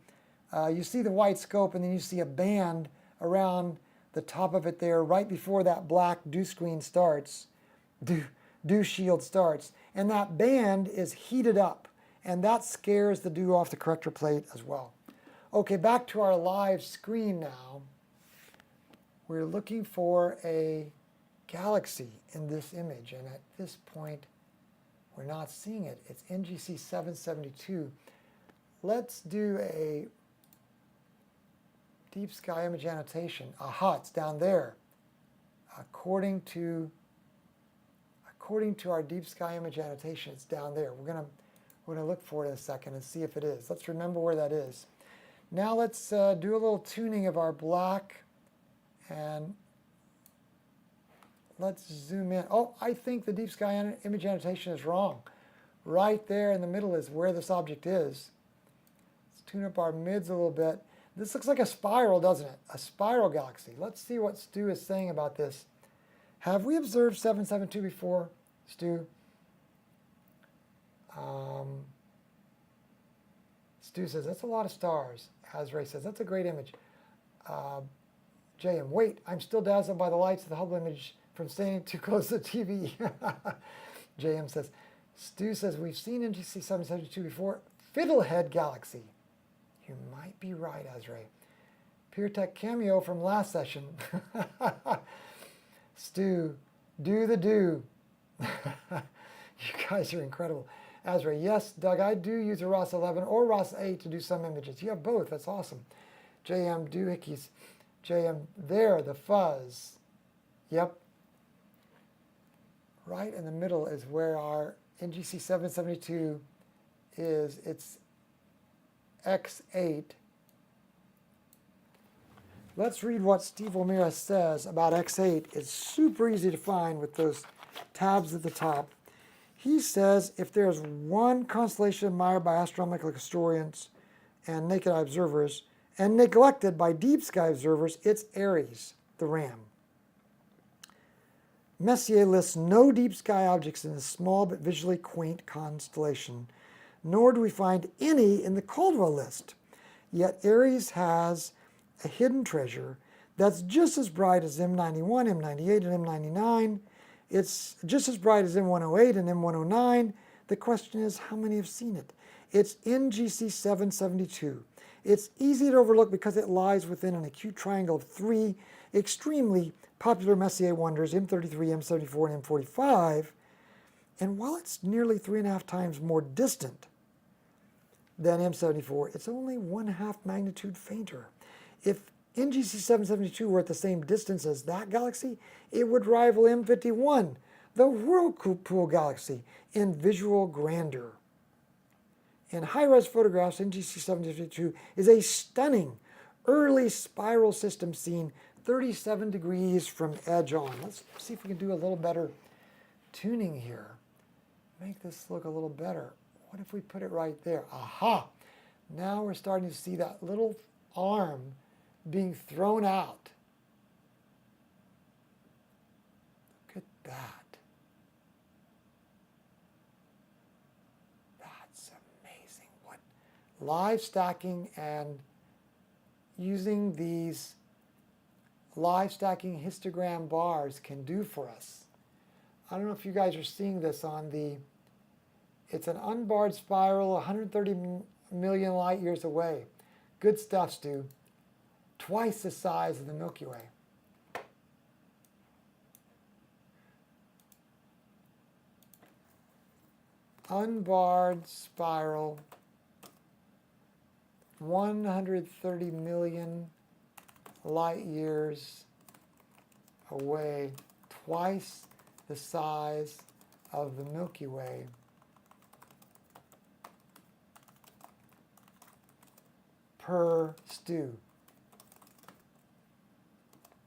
you see the white scope, and then you see a band around the top of it there right before that black dew screen starts, dew shield starts. And that band is heated up, and that scares the dew off the corrector plate as well. Okay, back to our live screen now. We're looking for a galaxy in this image, and at this point we're not seeing it. It's NGC 772. Let's do a deep sky image annotation. Aha, it's down there. According to our deep sky image annotation, it's down there. We're gonna look for it in a second and see if it is. Let's remember where that is. Now let's do a little tuning of our black, and let's zoom in. Oh, I think the deep sky image annotation is wrong. Right there in the middle is where this object is. Let's tune up our mids a little bit. This looks like a spiral, doesn't it? A spiral galaxy. Let's see what Stu is saying about this. Have we observed 772 before, Stu? Stu says, that's a lot of stars. Azray says, that's a great image. JM, wait, I'm still dazzled by the lights of the Hubble image from standing too close to the TV. JM says, Stu says, we've seen NGC 772 before. Fiddlehead Galaxy. You might be right, Azray. Pier-Tech cameo from last session. Stu, do the do. You guys are incredible. Azray, yes, Doug, I do use a RASA 11 or RASA 8 to do some images. You have both, that's awesome. JM Doohickeys, JM, there, the fuzz. Yep. Right in the middle is where our NGC 772 is. It's X8. Let's read what Steve O'Meara says about X8. It's super easy to find with those tabs at the top. He says if there's one constellation admired by astronomical historians and naked eye observers and neglected by deep sky observers, it's Aries, the ram. Messier lists no deep sky objects in this small but visually quaint constellation, nor do we find any in the Caldwell list. Yet Aries has a hidden treasure that's just as bright as M91, M98, and M99. It's just as bright as M108 and M109. The question is, how many have seen it? It's NGC 772. It's easy to overlook because it lies within an acute triangle of three extremely popular Messier wonders, M33, M74, and M45. And while it's nearly 3.5 times more distant than M74, it's only 1/2 magnitude fainter. If NGC 772 were at the same distance as that galaxy, it would rival M51, the Whirlpool galaxy, in visual grandeur. In high-res photographs, NGC 772 is a stunning early spiral system seen 37 degrees from edge on. Let's see if we can do a little better tuning here. Make this look a little better. What if we put it right there? Aha! Now we're starting to see that little arm being thrown out. Look at that. That's amazing. What live stacking and using these live stacking histogram bars can do for us. I don't know if you guys are seeing this on the, it's an unbarred spiral 130 million light years away. Good stuff, Stu. Twice the size of the Milky Way. Unbarred spiral, 130 million light years away, twice the size of the Milky Way. Per Stu.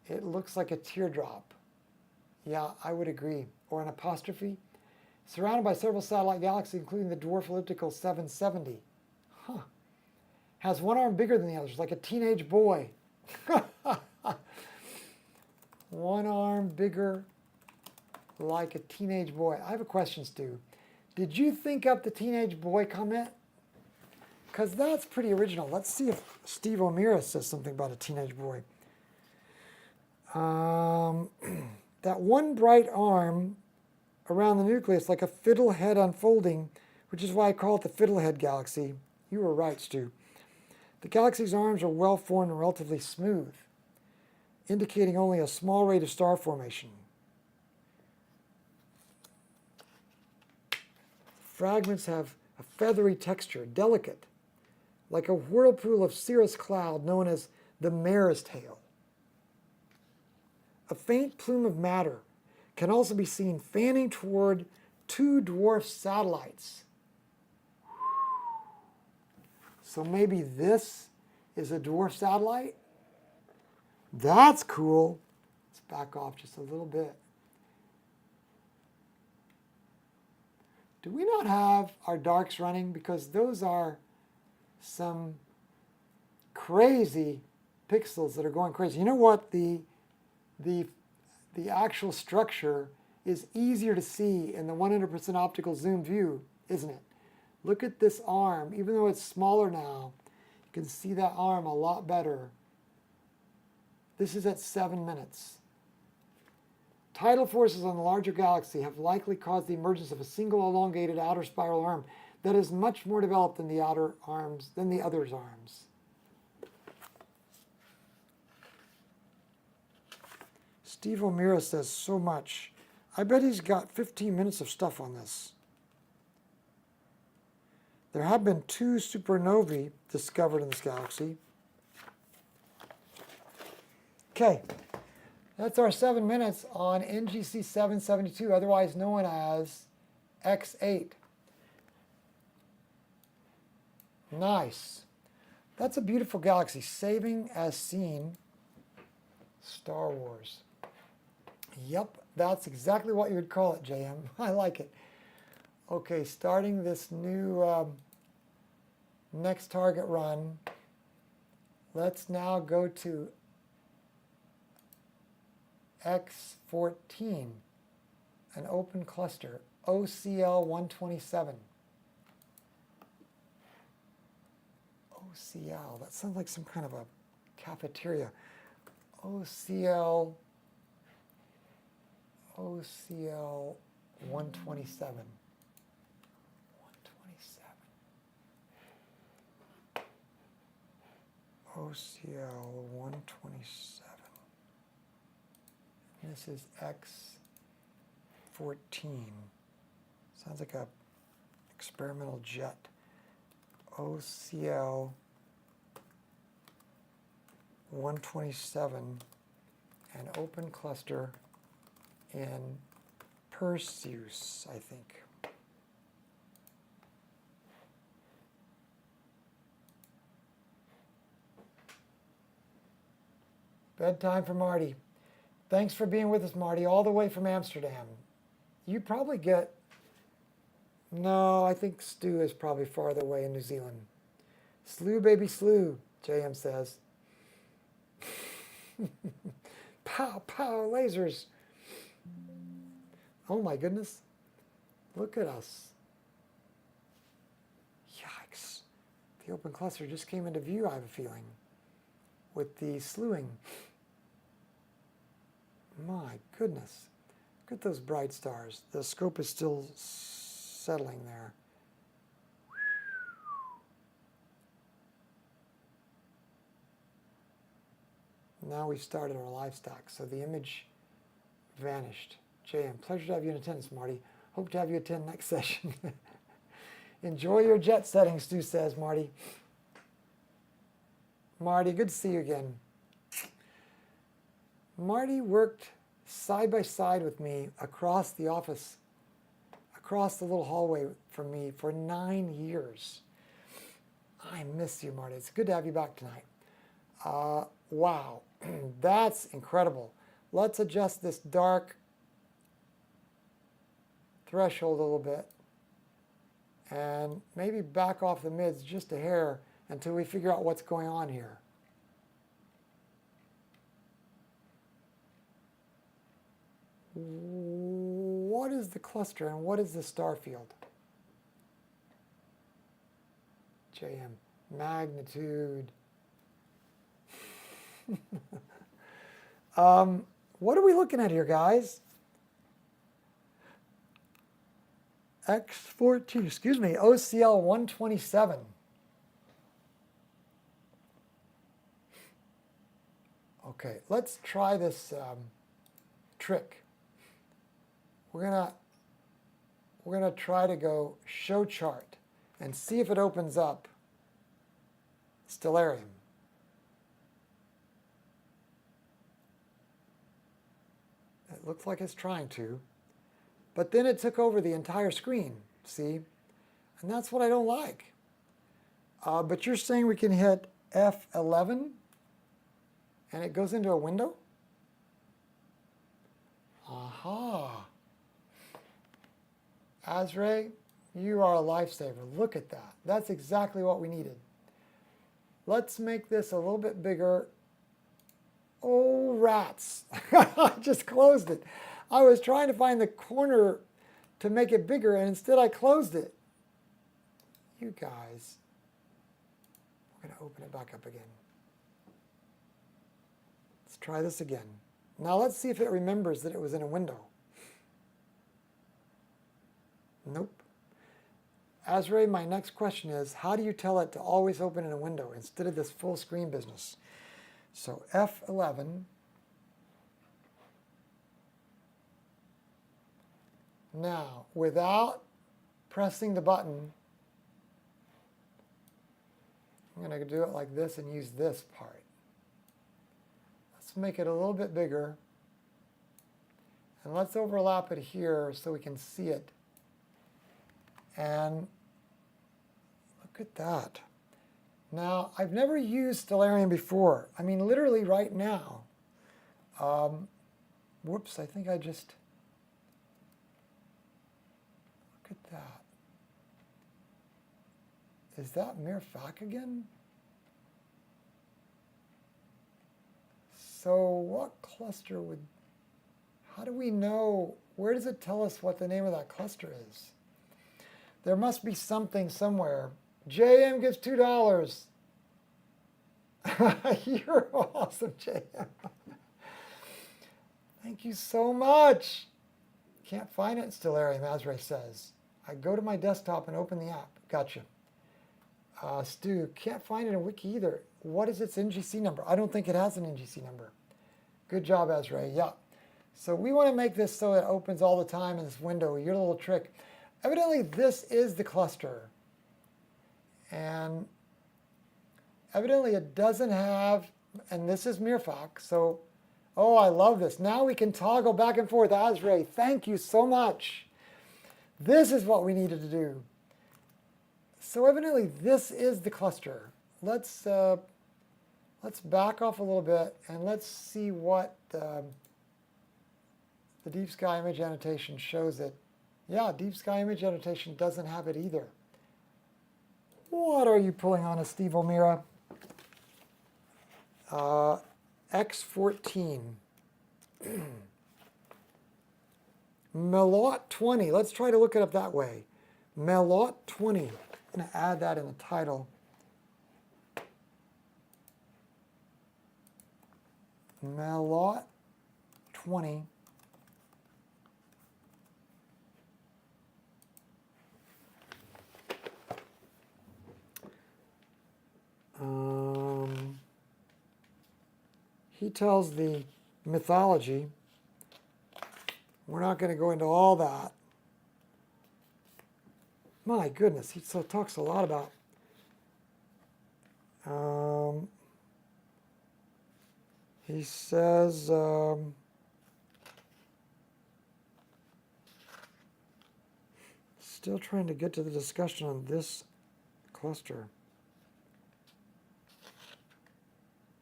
It looks like a teardrop. Yeah, I would agree. Or an apostrophe. Surrounded by several satellite galaxies, including the dwarf elliptical 770. Huh. Has one arm bigger than the others, like a teenage boy. One arm bigger, like a teenage boy. I have a question, Stu. Did you think up the teenage boy comment? Because that's pretty original. Let's see if Steve O'Meara says something about a teenage boy. That one bright arm around the nucleus, like a fiddlehead unfolding, which is why I call it the Fiddlehead Galaxy. You were right, Stu. The galaxy's arms are well-formed and relatively smooth, indicating only a small rate of star formation. fragments have a feathery texture, delicate, like a whirlpool of cirrus cloud known as the mare's tail. A faint plume of matter can also be seen fanning toward two dwarf satellites. So maybe this is a dwarf satellite? That's cool. Let's back off just a little bit. Do we not have our darks running? Because those are some crazy pixels that are going crazy. You know what? The actual structure is easier to see in the 100% optical zoom view, isn't it? Look at this arm. Even though it's smaller now, you can see that arm a lot better. This is at 7 minutes. Tidal forces on the larger galaxy have likely caused the emergence of a single elongated outer spiral arm that is much more developed than the outer arms, than the other's arms. Steve O'Meara says so much. I bet he's got 15 minutes of stuff on this. There have been 2 supernovae discovered in this galaxy. Okay, that's our 7 minutes on NGC 772, otherwise known as X8. Nice. That's a beautiful galaxy, saving as seen Star Wars. Yep, that's exactly what you would call it, JM. I like it. Okay, starting this new next target run, let's now go to X14, an open cluster, OCL 127. OCL, that sounds like some kind of a cafeteria. OCL 127. OCL 127. This is X14. Sounds like a experimental jet. OCL 127, an open cluster in Perseus, I think. Bedtime for Marty. Thanks for being with us, Marty, all the way from Amsterdam. You probably get, no, I think Stu is probably farther away in New Zealand. Slew, baby, slew, JM says. Pow, pow, lasers. Oh my goodness. Look at us. Yikes. The open cluster just came into view, I have a feeling, with the slewing. My goodness. Look at those bright stars. The scope is still settling there. Now we started our live stack, so the image vanished. JM, pleasure to have you in attendance, Marty. Hope to have you attend next session. Enjoy your jet settings, Stu says, Marty. Marty, good to see you again. Marty worked side by side with me across the office, across the little hallway from me for 9 years. I miss you, Marty. It's good to have you back tonight. Wow, that's incredible. Let's adjust this dark threshold a little bit and maybe back off the mids just a hair until we figure out what's going on here. What is the cluster and what is the star field? JM, magnitude. What are we looking at here, guys? X14, excuse me, OCL 127. Okay, let's try this trick. We're we're going to try to go show chart and see if it opens up Stellarium. It looks like it's trying to, but then it took over the entire screen, see? And that's what I don't like. But you're saying we can hit F11 and it goes into a window? Aha. Azray, you are a lifesaver. Look at that. That's exactly what we needed. Let's make this a little bit bigger. Oh, rats. I just closed it. I was trying to find the corner to make it bigger, and instead I closed it. You guys. We're going to open it back up again. Let's try this again. Now let's see if it remembers that it was in a window. Nope. Azray, my next question is, how do you tell it to always open in a window instead of this full screen business? So F11. Now, without pressing the button, I'm going to do it like this and use this part. Let's make it a little bit bigger. And let's overlap it here so we can see it. And look at that. Now, I've never used Stellarium before. I mean, literally right now. Whoops, I think I just... Look at that. Is that Mir-Fac again? So what cluster would... How do we know? Where does it tell us what the name of that cluster is? There must be something somewhere. JM gives $2. You're awesome, JM. Thank you so much. Can't find it in Stellarium, Azray says. I go to my desktop and open the app. Gotcha. Stu, can't find it in Wiki either. What is its NGC number? I don't think it has an NGC number. Good job, Azray. Yeah. So we want to make this so it opens all the time in this window. Your little trick. Evidently, this is the cluster. And evidently, it doesn't have, and this is Mir-Fac. So, oh, I love this. Now we can toggle back and forth. Azray, thank you so much. This is what we needed to do. So evidently, this is the cluster. Let's back off a little bit and let's see what the Deep Sky Image Annotation shows it. Yeah, Deep Sky Image Annotation doesn't have it either. What are you pulling on us, Steve O'Meara? X14. Melot 20. Let's try to look it up that way. Melot 20. I'm going to add that in the title. Melot 20. He tells the mythology. We're not going to go into all that. My goodness, he so talks a lot about he says still trying to get to the discussion on this cluster.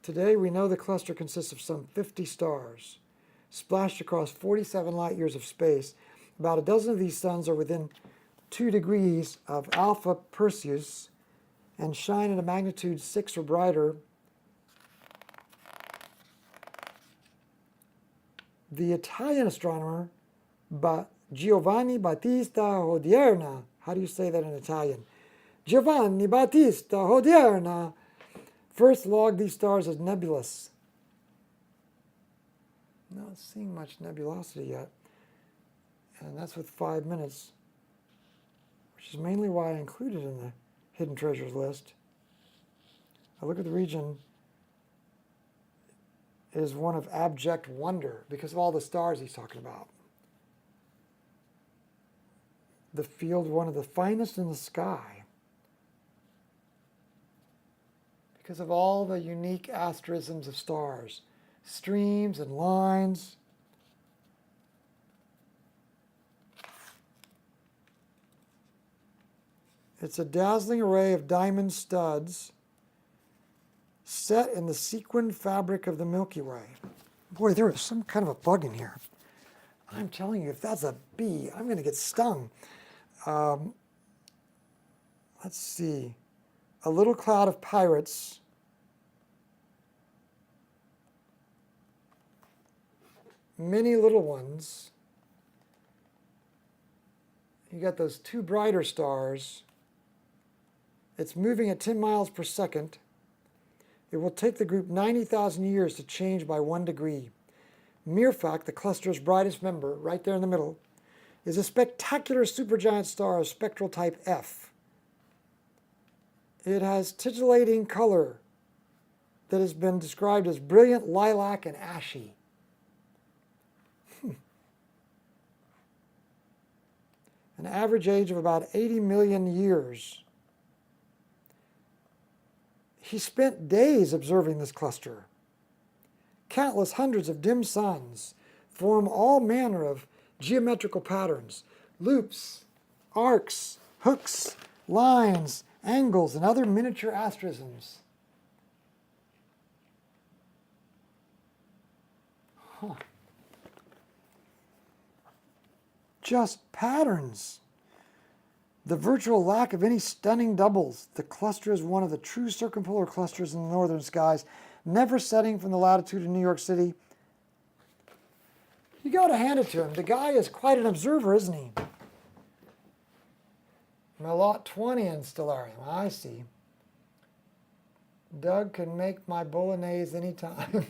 Today, we know the cluster consists of some 50 stars, splashed across 47 light years of space. About a dozen of these suns are within 2 degrees of Alpha Perseus and shine at a magnitude 6 or brighter. The Italian astronomer Giovanni Battista Hodierna, how do you say that in Italian? Giovanni Battista Hodierna first logged these stars as nebulous. Not seeing much nebulosity yet. And that's with 5 minutes, which is mainly why I included in the hidden treasures list. I look at the region is one of abject wonder because of all the stars he's talking about. the field one of the finest in the sky because of all the unique asterisms of stars, streams and lines. It's a dazzling array of diamond studs set in the sequined fabric of the Milky Way. Boy, there is some kind of a bug in here. I'm telling you, if that's a bee, I'm going to get stung. Let's see. A little cloud of pirates. Many little ones. You got those two brighter stars. It's moving at 10 miles per second. It will take the group 90,000 years to change by 1 degree. Mere fact, the cluster's brightest member, right there in the middle, is a spectacular supergiant star of spectral type F. It has titillating color that has been described as brilliant lilac and ashy. An average age of about 80 million years. He spent days observing this cluster. Countless hundreds of dim suns form all manner of geometrical patterns, loops, arcs, hooks, lines, angles, and other miniature asterisms. Huh. Just patterns. The virtual lack of any stunning doubles. The cluster is one of the true circumpolar clusters in the northern skies, never setting from the latitude of New York City. You got to hand it to him. The guy is quite an observer, isn't he? Lot 20 in Stellarium. I see. Doug can make my bolognese anytime.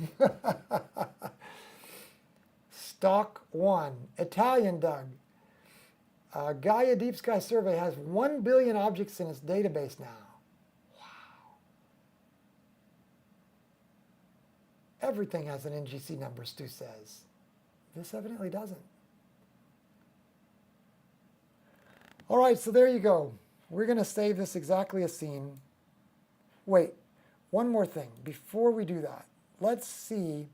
Stock 1. Italian Doug. Gaia Deep Sky Survey has 1 billion objects in its database now. Wow. Everything has an NGC number, Stu says. This evidently doesn't. All right, so there you go. We're going to save this exactly as seen. Wait, one more thing. Before we do that, let's see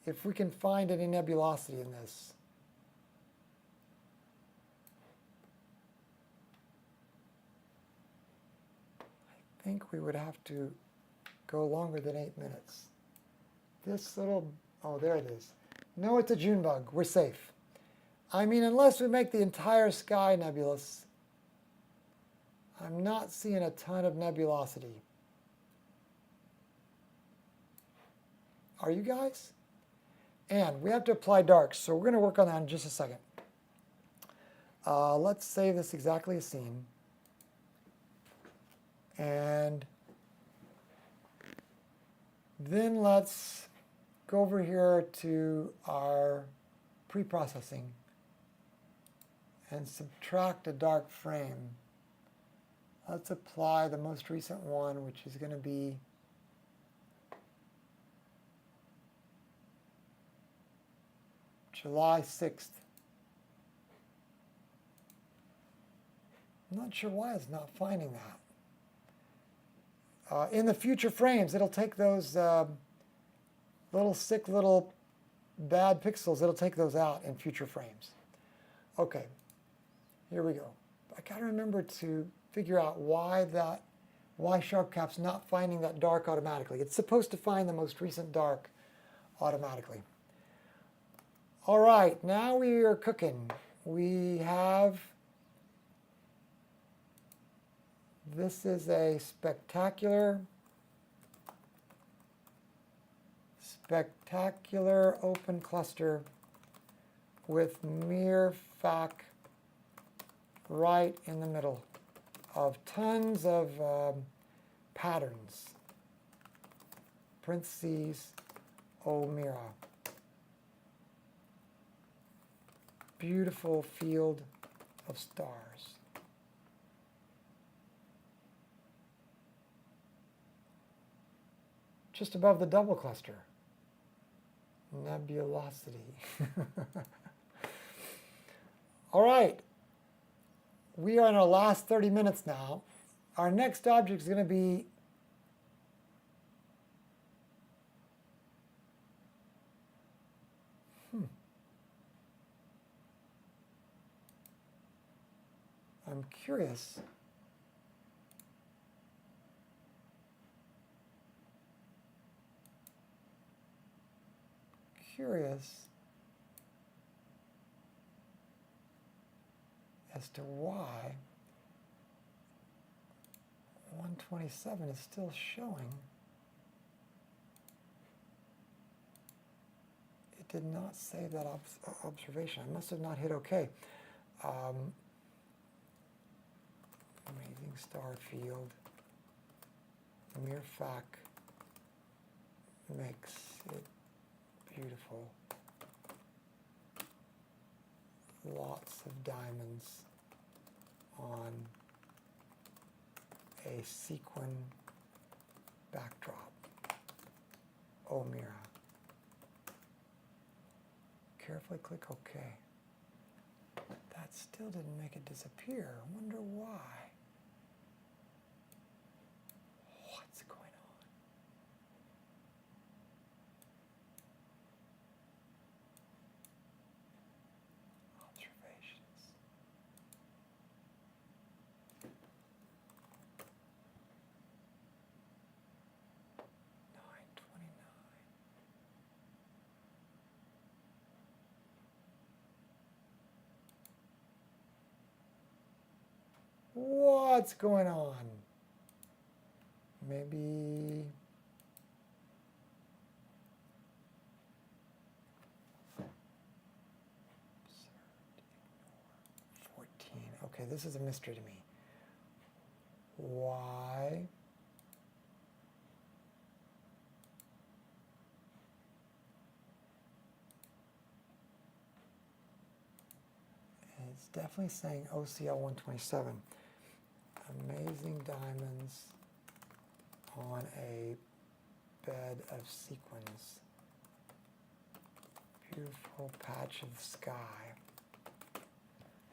if we can find any nebulosity in this. I think we would have to go longer than 8 minutes. This little, oh, there it is. No, it's a June bug. We're safe. I mean, unless we make the entire sky nebulous, I'm not seeing a ton of nebulosity. Are you guys? And we have to apply darks, so we're going to work on that in just a second. Let's save this exactly as seen. And then let's go over here to our pre-processing and subtract a dark frame. Let's apply the most recent one, which is going to be July 6th. I'm not sure why it's not finding that. In the future frames, it'll take those little sick little bad pixels, it'll take those out in future frames. Okay, here we go. I gotta remember to figure out why SharpCap's not finding that dark automatically. It's supposed to find the most recent dark automatically. All right, now we are cooking. We have, this is a spectacular open cluster with mere fac right in the middle of tons of patterns. Parentheses, O'Meara. Beautiful field of stars. Just above the double cluster. Nebulosity. All right. we are in our last 30 minutes now. Our next object is going to be I'm curious. As to why 127 is still showing. It did not save that observation. I must have not hit OK. Amazing star field. The mere fact makes it beautiful. Lots of diamonds on a sequin backdrop. Oh, Mira. Carefully click OK. That still didn't make it disappear. I wonder why. What's going on? Observations. What's going on? Maybe 14. Okay, this is a mystery to me. Why? It's definitely saying OCL 127. Amazing diamonds on a bed of sequins. Beautiful patch of sky.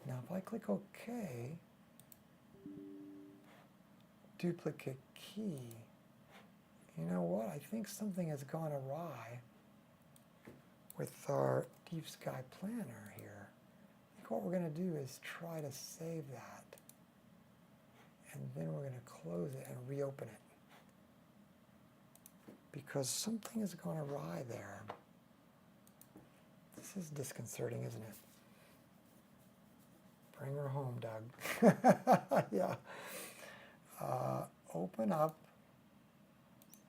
Now if I click OK, duplicate key, you know what? I think something has gone awry with our deep sky planner here. I think what we're going to do is try to save that. And then we're going to close it and reopen it. Because something has gone awry there. This is disconcerting, isn't it? Bring her home, Doug. Yeah. Open up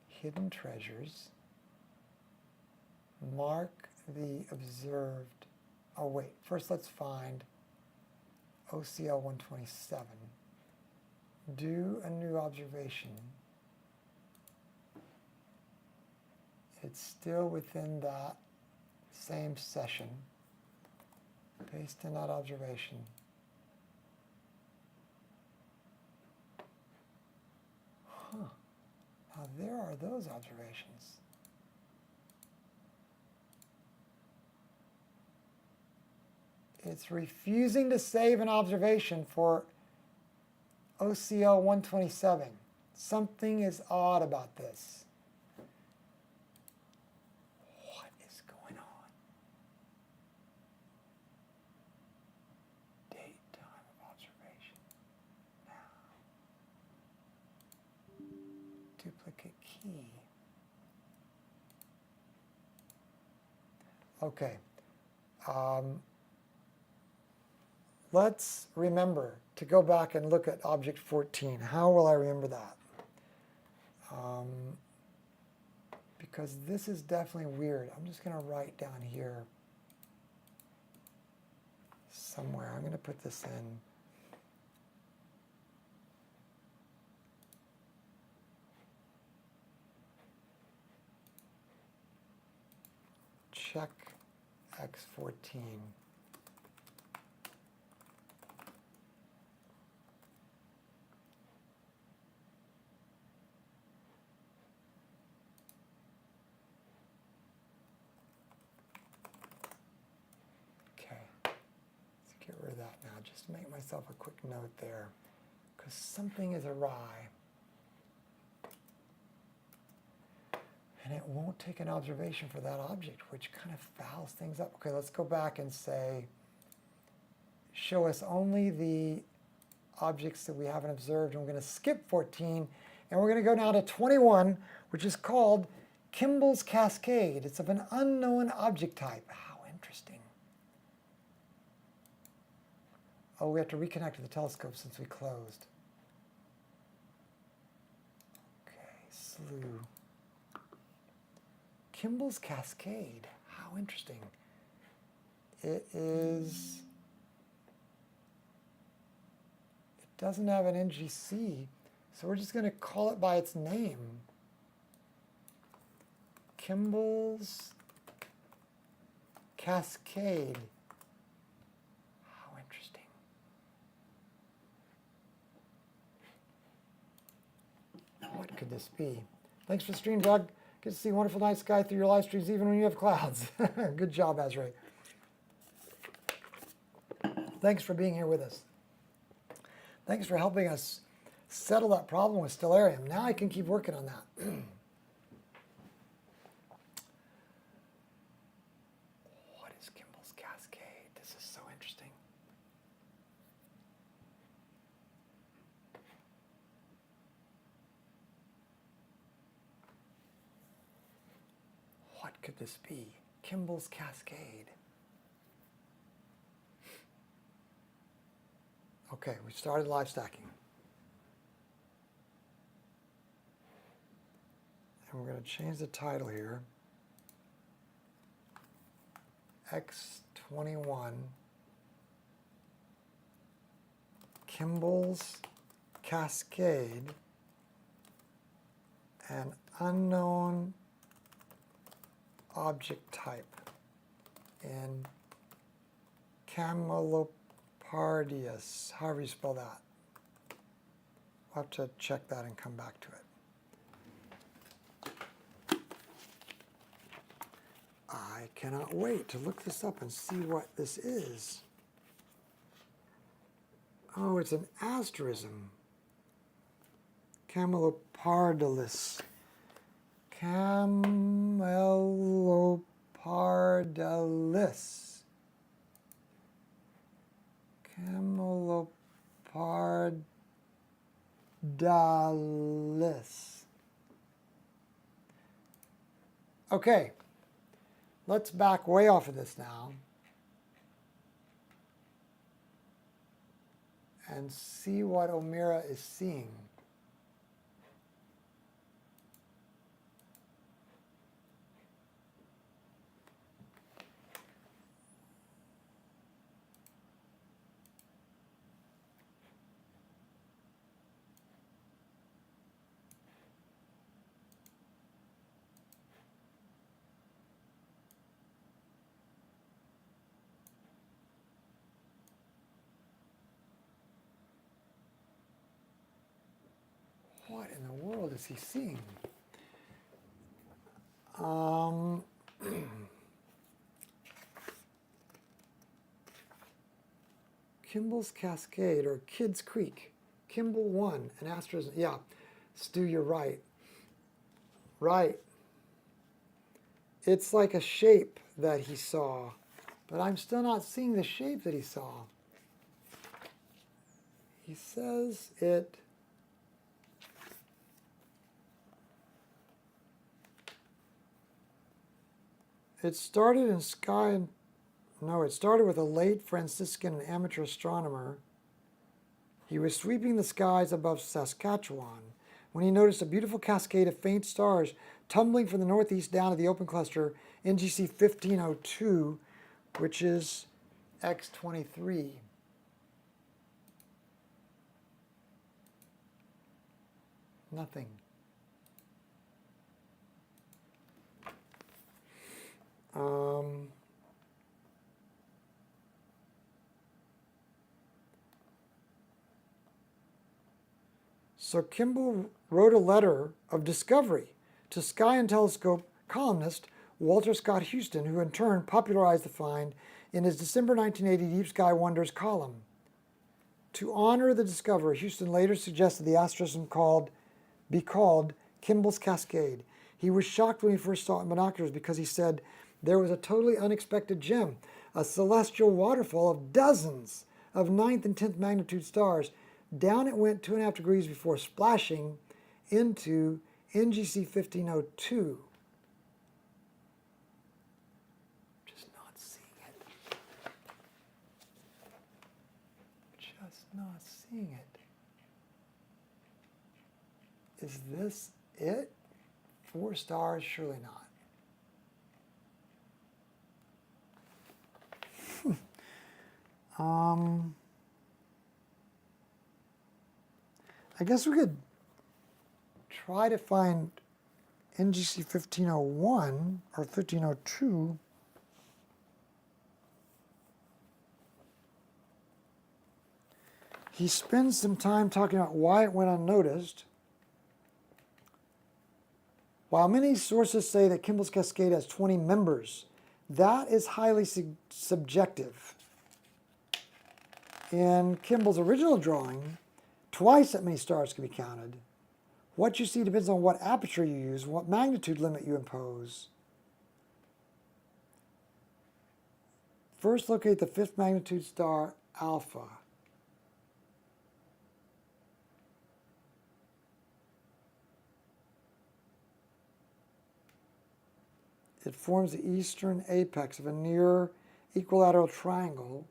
hidden treasures. Mark the observed. Oh, wait. First, let's find OCL 127. Do a new observation. It's still within that same session. Paste in that observation. Huh. Now there are those observations. It's refusing to save an observation for OCL 127. Something is odd about this. What is going on? Date, time of observation. Now. Duplicate key. Okay. Let's remember to go back and look at object 14. How will I remember that? Because this is definitely weird. I'm just going to write down here somewhere. I'm going to put this in. Check X14. just make myself a quick note there, because something is awry. And it won't take an observation for that object, which kind of fouls things up. Okay, let's go back and say, show us only the objects that we haven't observed. And we're going to skip 14, and we're going to go now to 21, which is called Kimball's Cascade. It's of an unknown object type. How interesting. Oh, we have to reconnect to the telescope since we closed. Okay, slew. Kimball's Cascade. How interesting. It doesn't have an NGC, so we're just going to call it by its name. Kimball's Cascade. How interesting. What could this be? Thanks for the stream, Doug. Good to see a wonderful night sky through your live streams, even when you have clouds. Good job, Azrae. Thanks for being here with us. Thanks for helping us settle that problem with stellarium. Now I can keep working on that. What is Kimball's Cascade? This is so interesting. What could this be? Kimball's Cascade. Okay, we started live stacking. And we're going to change the title here. X21 Kimball's Cascade, an unknown object type in Camelopardius, however you spell that. We'll have to check that and come back to it. I cannot wait to look this up and see what this is. Oh, it's an asterism. Camelopardalis. Camelopardalis. Camelopardalis. Okay, let's back way off of this now and see what O'Meara is seeing. What in the world is he seeing? Kimball's Cascade, or Kidd's Creek. Kimball 1, an asterism. Yeah, Stu, you're right. Right. It's like a shape that he saw, but I'm still not seeing the shape that he saw. He says it... It started in sky, no, it started with a late Franciscan amateur astronomer. He was sweeping the skies above Saskatchewan when he noticed a beautiful cascade of faint stars tumbling from the northeast down to the open cluster NGC 1502, which is X23. Nothing. So Kimball wrote a letter of discovery to Sky and Telescope columnist Walter Scott Houston, who in turn popularized the find in his December 1980 Deep Sky Wonders column. To honor the discoverer, Houston later suggested the asterism be called Kimball's Cascade. He was shocked when he first saw it in binoculars because he said there was a totally unexpected gem, a celestial waterfall of dozens of 9th and 10th magnitude stars. Down it went 2.5 degrees before splashing into NGC 1502. Just not seeing it. Just not seeing it. Is this it? 4 stars? Surely not. I guess we could try to find NGC 1501 or 1502. He spends some time talking about why it went unnoticed. While many sources say that Kimball's Cascade has 20 members, that is highly subjective. In Kimball's original drawing, twice that many stars can be counted. What you see depends on what aperture you use, what magnitude limit you impose. First, locate the 5th magnitude star, Alpha. It forms the eastern apex of a near equilateral triangle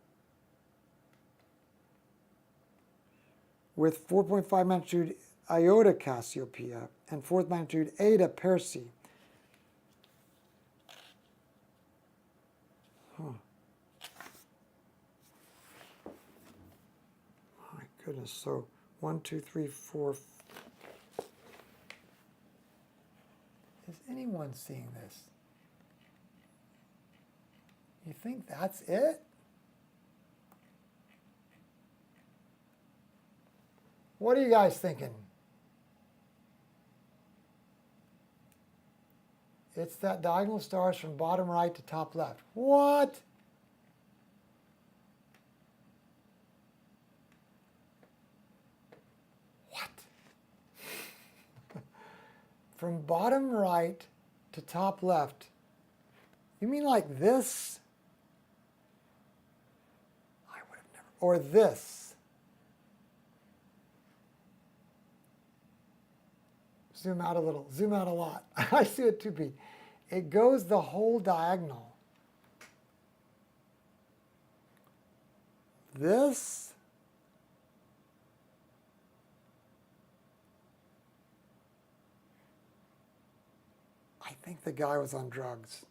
with 4.5 magnitude Iota Cassiopeia and 4th magnitude Eta Persei. Huh. My goodness, so 1, 2, 3, 4. Is anyone seeing this? You think that's it? What are you guys thinking? It's that diagonal stars from bottom right to top left. What? What? From bottom right to top left. You mean like this? I would have never. Or this. Zoom out a little, zoom out a lot. I see it 2P. It goes the whole diagonal. This, I think the guy was on drugs.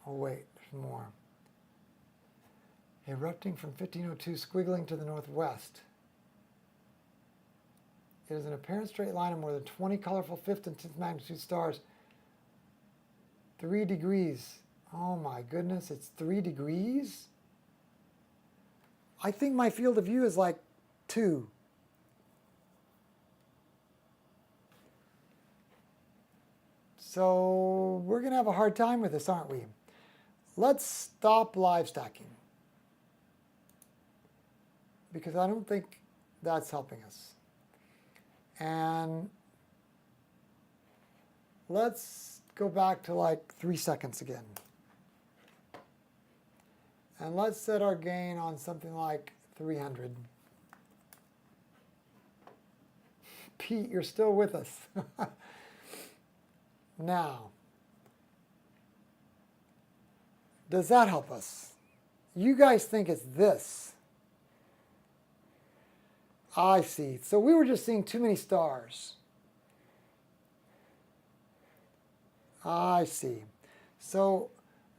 Oh wait, there's more. Erupting from 1502, squiggling to the northwest. It is an apparent straight line of more than 20 colorful 5th and 10th magnitude stars. 3 degrees. Oh my goodness, it's 3 degrees? I think my field of view is like 2. So we're going to have a hard time with this, aren't we? Let's stop live stacking, because I don't think that's helping us. And let's go back to like 3 seconds again. And let's set our gain on something like 300. Pete, you're still with us. Now, does that help us? You guys think it's this. I see. So we were just seeing too many stars. I see. So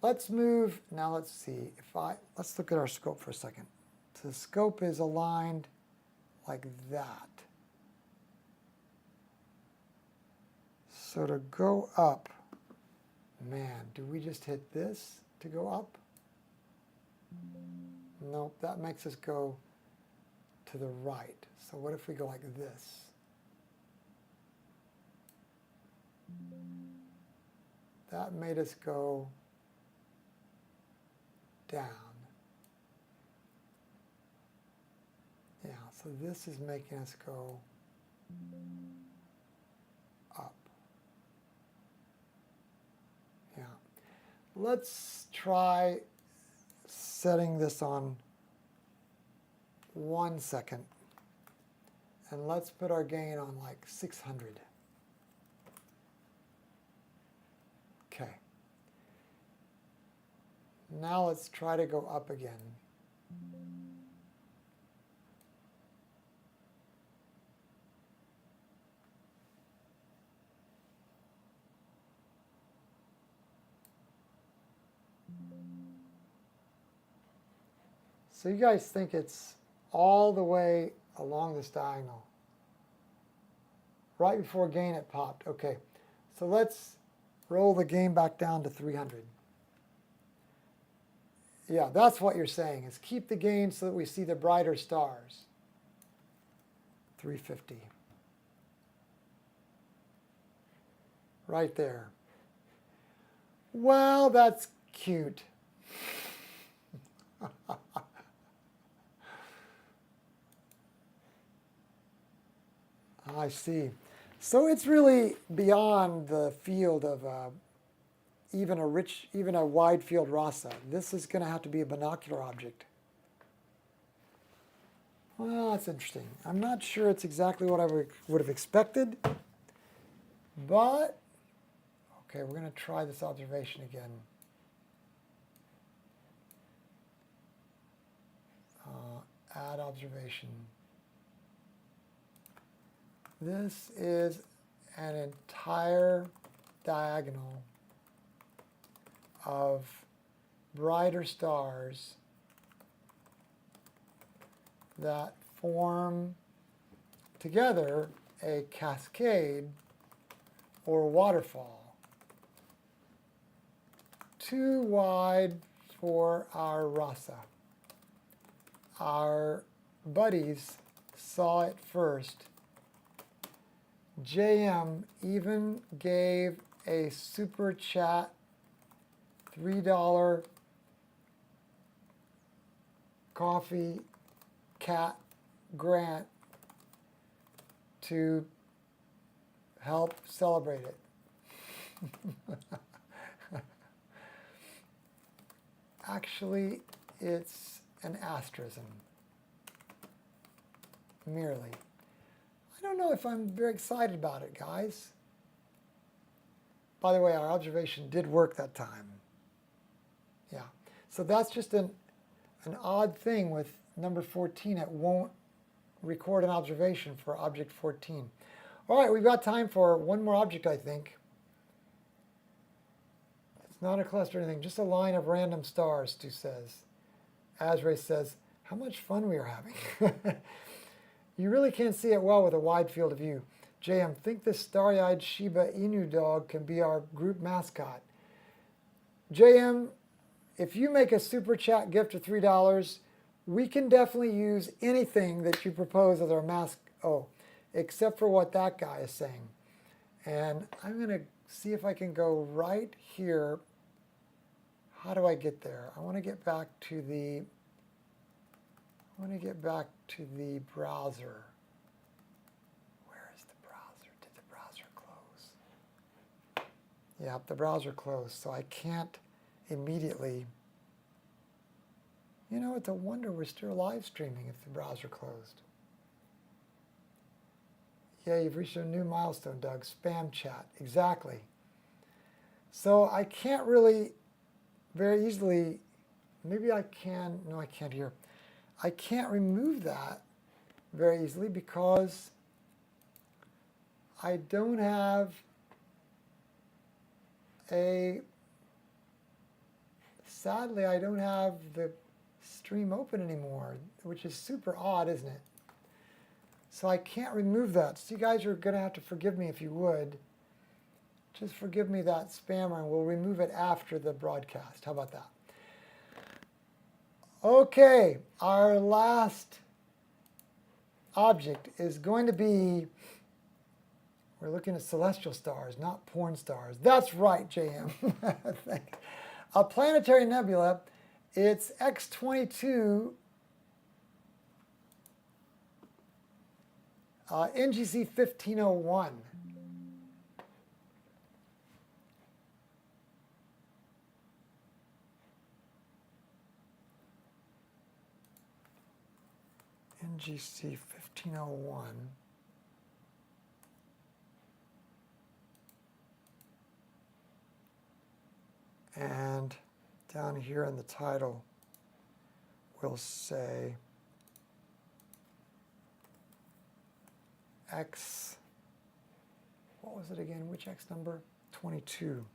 let's move. Now let's see. Let's look at our scope for a second. So the scope is aligned like that. So to go up, man, do we just hit this to go up? Nope, that makes us go to the right. So what if we go like this? That made us go down. So this is making us go up. Yeah. Let's try setting this on 1 second. And let's put our gain on like 600. Okay. Now let's try to go up again. So you guys think it's all the way along this diagonal. Right before gain it popped. Okay, so let's roll the gain back down to 300. Yeah, that's what you're saying, is keep the gain so that we see the brighter stars. 350. Right there. Well, that's cute. I see. So it's really beyond the field of even a wide field RASA. This is going to have to be a binocular object. Well, that's interesting. I'm not sure it's exactly what I would have expected, but okay, we're going to try this observation again. Add observation. This is an entire diagonal of brighter stars that form together a cascade or waterfall. Too wide for our RASA. Our buddies saw it first. JM even gave a super chat $3 coffee cat grant to help celebrate it. Actually, it's an asterism, merely. I don't know if I'm very excited about it, guys. By the way, our observation did work that time. Yeah, so that's just an odd thing with number 14. It won't record an observation for object 14. All right, we've got time for one more object, I think. It's not a cluster or anything, just a line of random stars, Stu says. Azray says, how much fun we are having. You really can't see it well with a wide field of view. JM, think this starry-eyed Shiba Inu dog can be our group mascot. JM, if you make a super chat gift of $3, we can definitely use anything that you propose as our except for what that guy is saying. And I'm going to see if I can go right here. How do I get there? I want to get back to the browser. Where is the browser? Did the browser close? Yeah, the browser closed, so I can't immediately. You know, it's a wonder we're still live streaming if the browser closed. Yeah, you've reached a new milestone, Doug. Spam chat. Exactly. So I can't really very easily, maybe I can, no, I can't here. I can't remove that very easily because I don't have sadly, I don't have the stream open anymore, which is super odd, isn't it? So I can't remove that. So you guys are going to have to forgive me if you would. Just forgive me that spammer, and we'll remove it after the broadcast. How about that? Okay, our last object is going to be, we're looking at celestial stars, not porn stars. That's right, JM. Thanks. A planetary nebula. It's X22 NGC 1501. NGC 1501. And down here in the title, we'll say X, what was it again? Which X number? 22.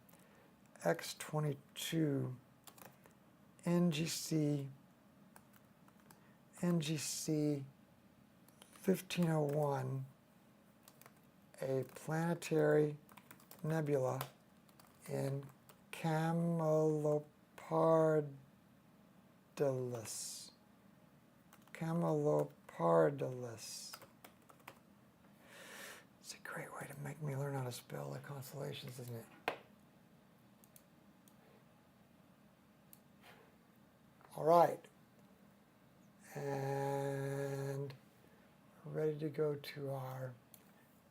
X22 NGC 1501, a planetary nebula in Camelopardalis. Camelopardalis. It's a great way to make me learn how to spell the constellations, isn't it? All right. And we're ready to go to our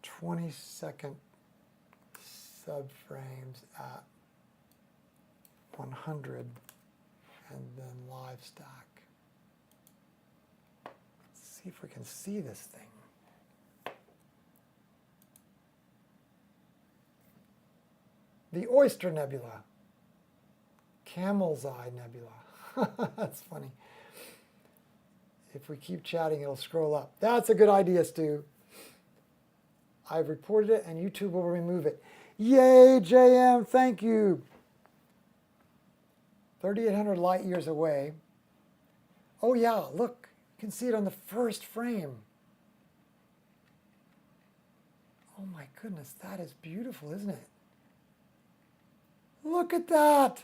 20-second subframes at 100 and then live stack. Let's see if we can see this thing. The Oyster Nebula. Camel's Eye Nebula. That's funny. If we keep chatting, it'll scroll up. That's a good idea, Stu. I've reported it, and YouTube will remove it. Yay, JM, thank you. 3,800 light years away. Oh, yeah, look. You can see it on the first frame. Oh, my goodness, that is beautiful, isn't it? Look at that.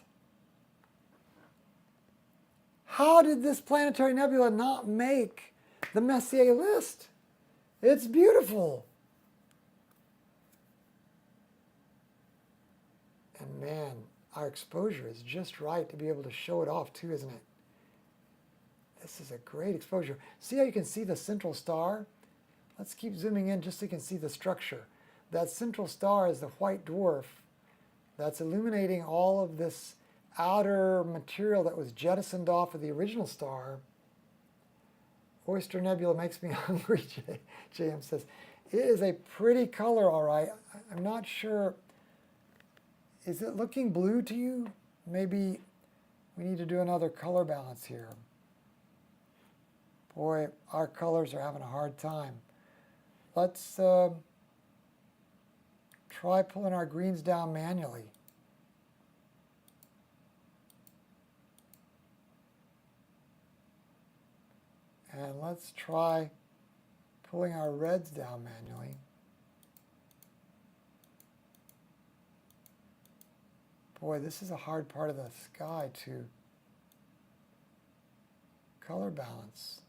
How did this planetary nebula not make the Messier list? It's beautiful. And man, our exposure is just right to be able to show it off too, isn't it? This is a great exposure. See how you can see the central star? Let's keep zooming in just so you can see the structure. That central star is the white dwarf that's illuminating all of this outer material that was jettisoned off of the original star. Oyster Nebula makes me hungry, JM says. It is a pretty color, all right. I'm not sure. Is it looking blue to you? Maybe we need to do another color balance here. Boy, our colors are having a hard time. Let's try pulling our greens down manually. And let's try pulling our reds down manually. Boy, this is a hard part of the sky to color balance.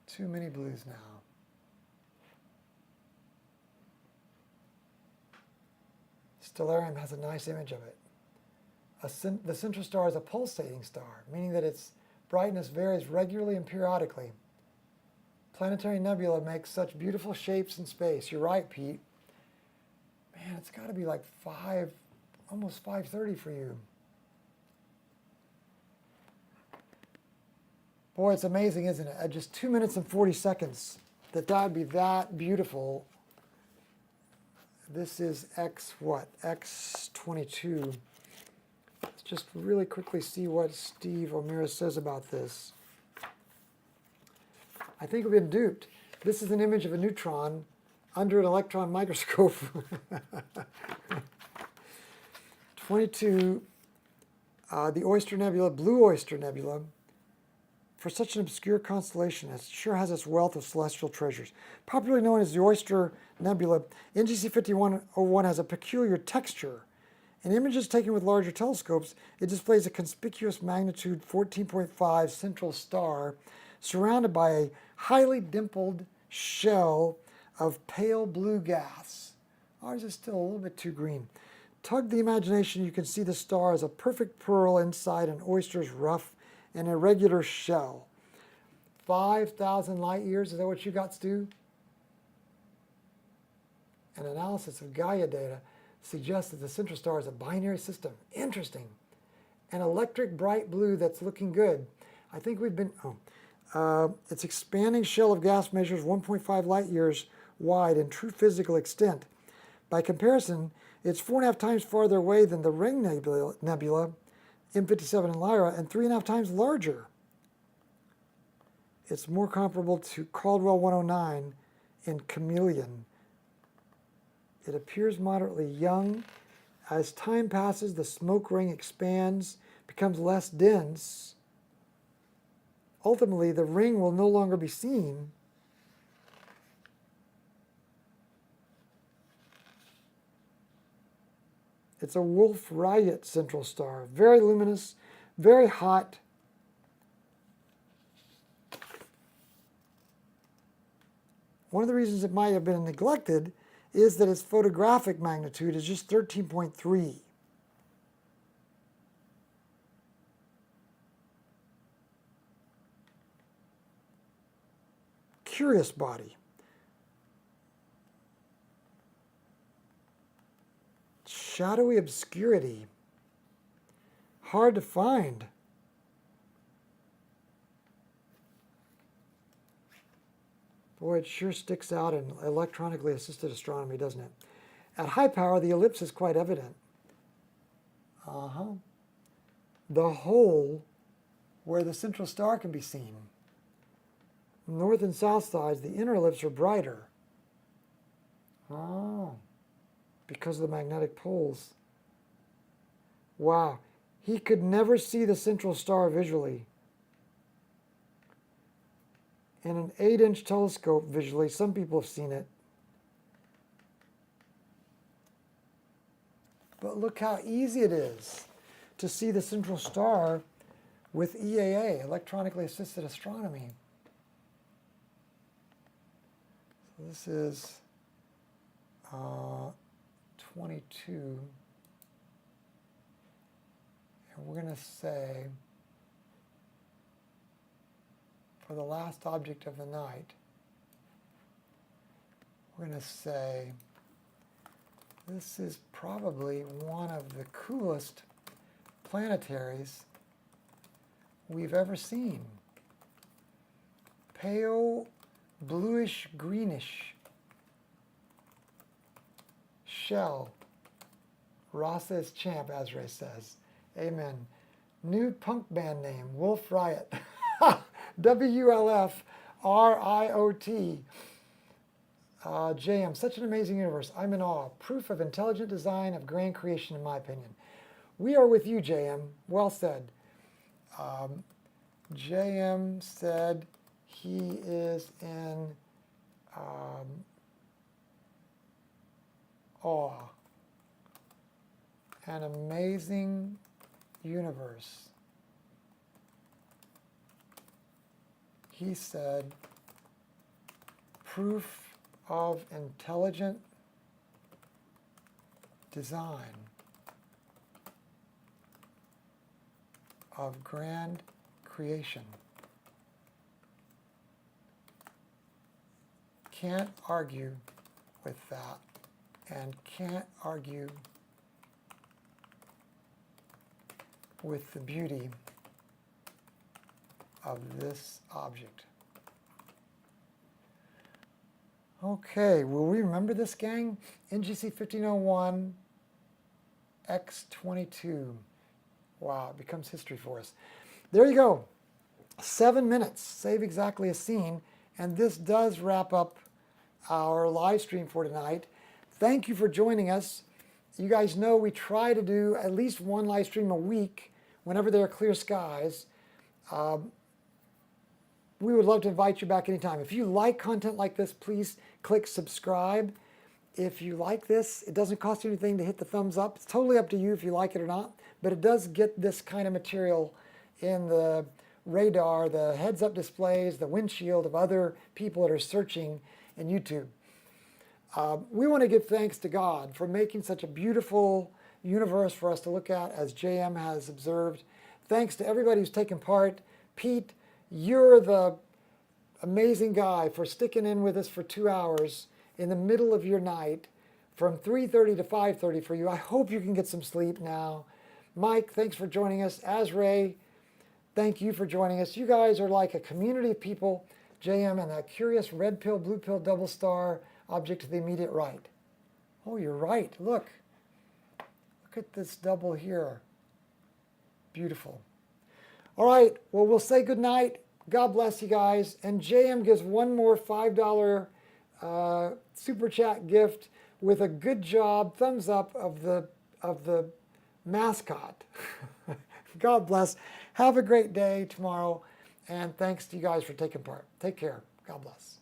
Too many blues now. Stellarium has a nice image of it. The central star is a pulsating star, meaning that its brightness varies regularly and periodically. Planetary nebula makes such beautiful shapes in space. You're right, Pete. Man, it's got to be like almost 5:30 for you. Boy, it's amazing, isn't it? At just 2 minutes and 40 seconds, that would be that beautiful. This is X22. Let's just really quickly see what Steve O'Meara says about this. I think we've been duped. This is an image of a neutron under an electron microscope. 22, the Oyster Nebula, Blue Oyster Nebula. For such an obscure constellation, it sure has its wealth of celestial treasures. Popularly known as the Oyster Nebula, NGC 1501 has a peculiar texture. In images taken with larger telescopes, it displays a conspicuous magnitude 14.5 central star surrounded by a highly dimpled shell of pale blue gas. Ours is still a little bit too green. Tug the imagination, you can see the star as a perfect pearl inside an oyster's rough and irregular shell. 5,000 light years, is that what you got, Stu? An analysis of Gaia data suggests that the central star is a binary system. Interesting. An electric bright blue that's looking good. I think we've been, its expanding shell of gas measures 1.5 light years wide in true physical extent. By comparison, it's 4.5 times farther away than the Ring Nebula, M57 in Lyra, and 3.5 times larger. It's more comparable to Caldwell 109 in Chameleon. It appears moderately young. As time passes, the smoke ring expands, becomes less dense. Ultimately, the ring will no longer be seen. It's a Wolf-Rayet central star, very luminous, very hot. One of the reasons it might have been neglected is that its photographic magnitude is just 13.3. Curious body. Shadowy obscurity. Hard to find. Boy, it sure sticks out in electronically assisted astronomy, doesn't it? At high power, the ellipse is quite evident. The hole where the central star can be seen. North and south sides, the inner ellipse are brighter. Oh, because of the magnetic poles. Wow, he could never see the central star visually. In an 8-inch telescope visually, some people have seen it. But look how easy it is to see the central star with EAA, Electronically Assisted Astronomy. So this is 22. And we're going to say, for the last object of the night, we're going to say this is probably one of the coolest planetaries we've ever seen. Pale bluish greenish shell. RASA is champ, Azrae says. Amen. New punk band name, Wolf-Rayet. WLF RIOT. JM, such an amazing universe. I'm in awe. Proof of intelligent design of grand creation, in my opinion. We are with you, JM. Well said. JM said he is in awe. An amazing universe. He said, proof of intelligent design of grand creation. Can't argue with that, and can't argue with the beauty of this object. Okay, will we remember this, gang? NGC 1501 X22. Wow, it becomes history for us. There you go. 7 minutes, save exactly a scene, and this does wrap up our live stream for tonight. Thank you for joining us. You guys know we try to do at least one live stream a week whenever there are clear skies. We would love to invite you back anytime. If you like content like this, please click subscribe. If you like this, it doesn't cost you anything to hit the thumbs up. It's totally up to you if you like it or not, but it does get this kind of material in the radar, the heads-up displays, the windshield of other people that are searching in YouTube. We want to give thanks to God for making such a beautiful universe for us to look at, as JM has observed. Thanks to everybody who's taken part. Pete, you're the amazing guy for sticking in with us for 2 hours in the middle of your night from 3:30 to 5:30 for you. I hope you can get some sleep now. Mike, thanks for joining us. Azray, thank you for joining us. You guys are like a community of people. JM and that curious red pill, blue pill, double star object to the immediate right. Oh, you're right. Look. Look at this double here. Beautiful. All right. Well, we'll say good night. God bless you guys. And JM gives one more $5 super chat gift with a good job thumbs up of the mascot. God bless. Have a great day tomorrow. And thanks to you guys for taking part. Take care. God bless.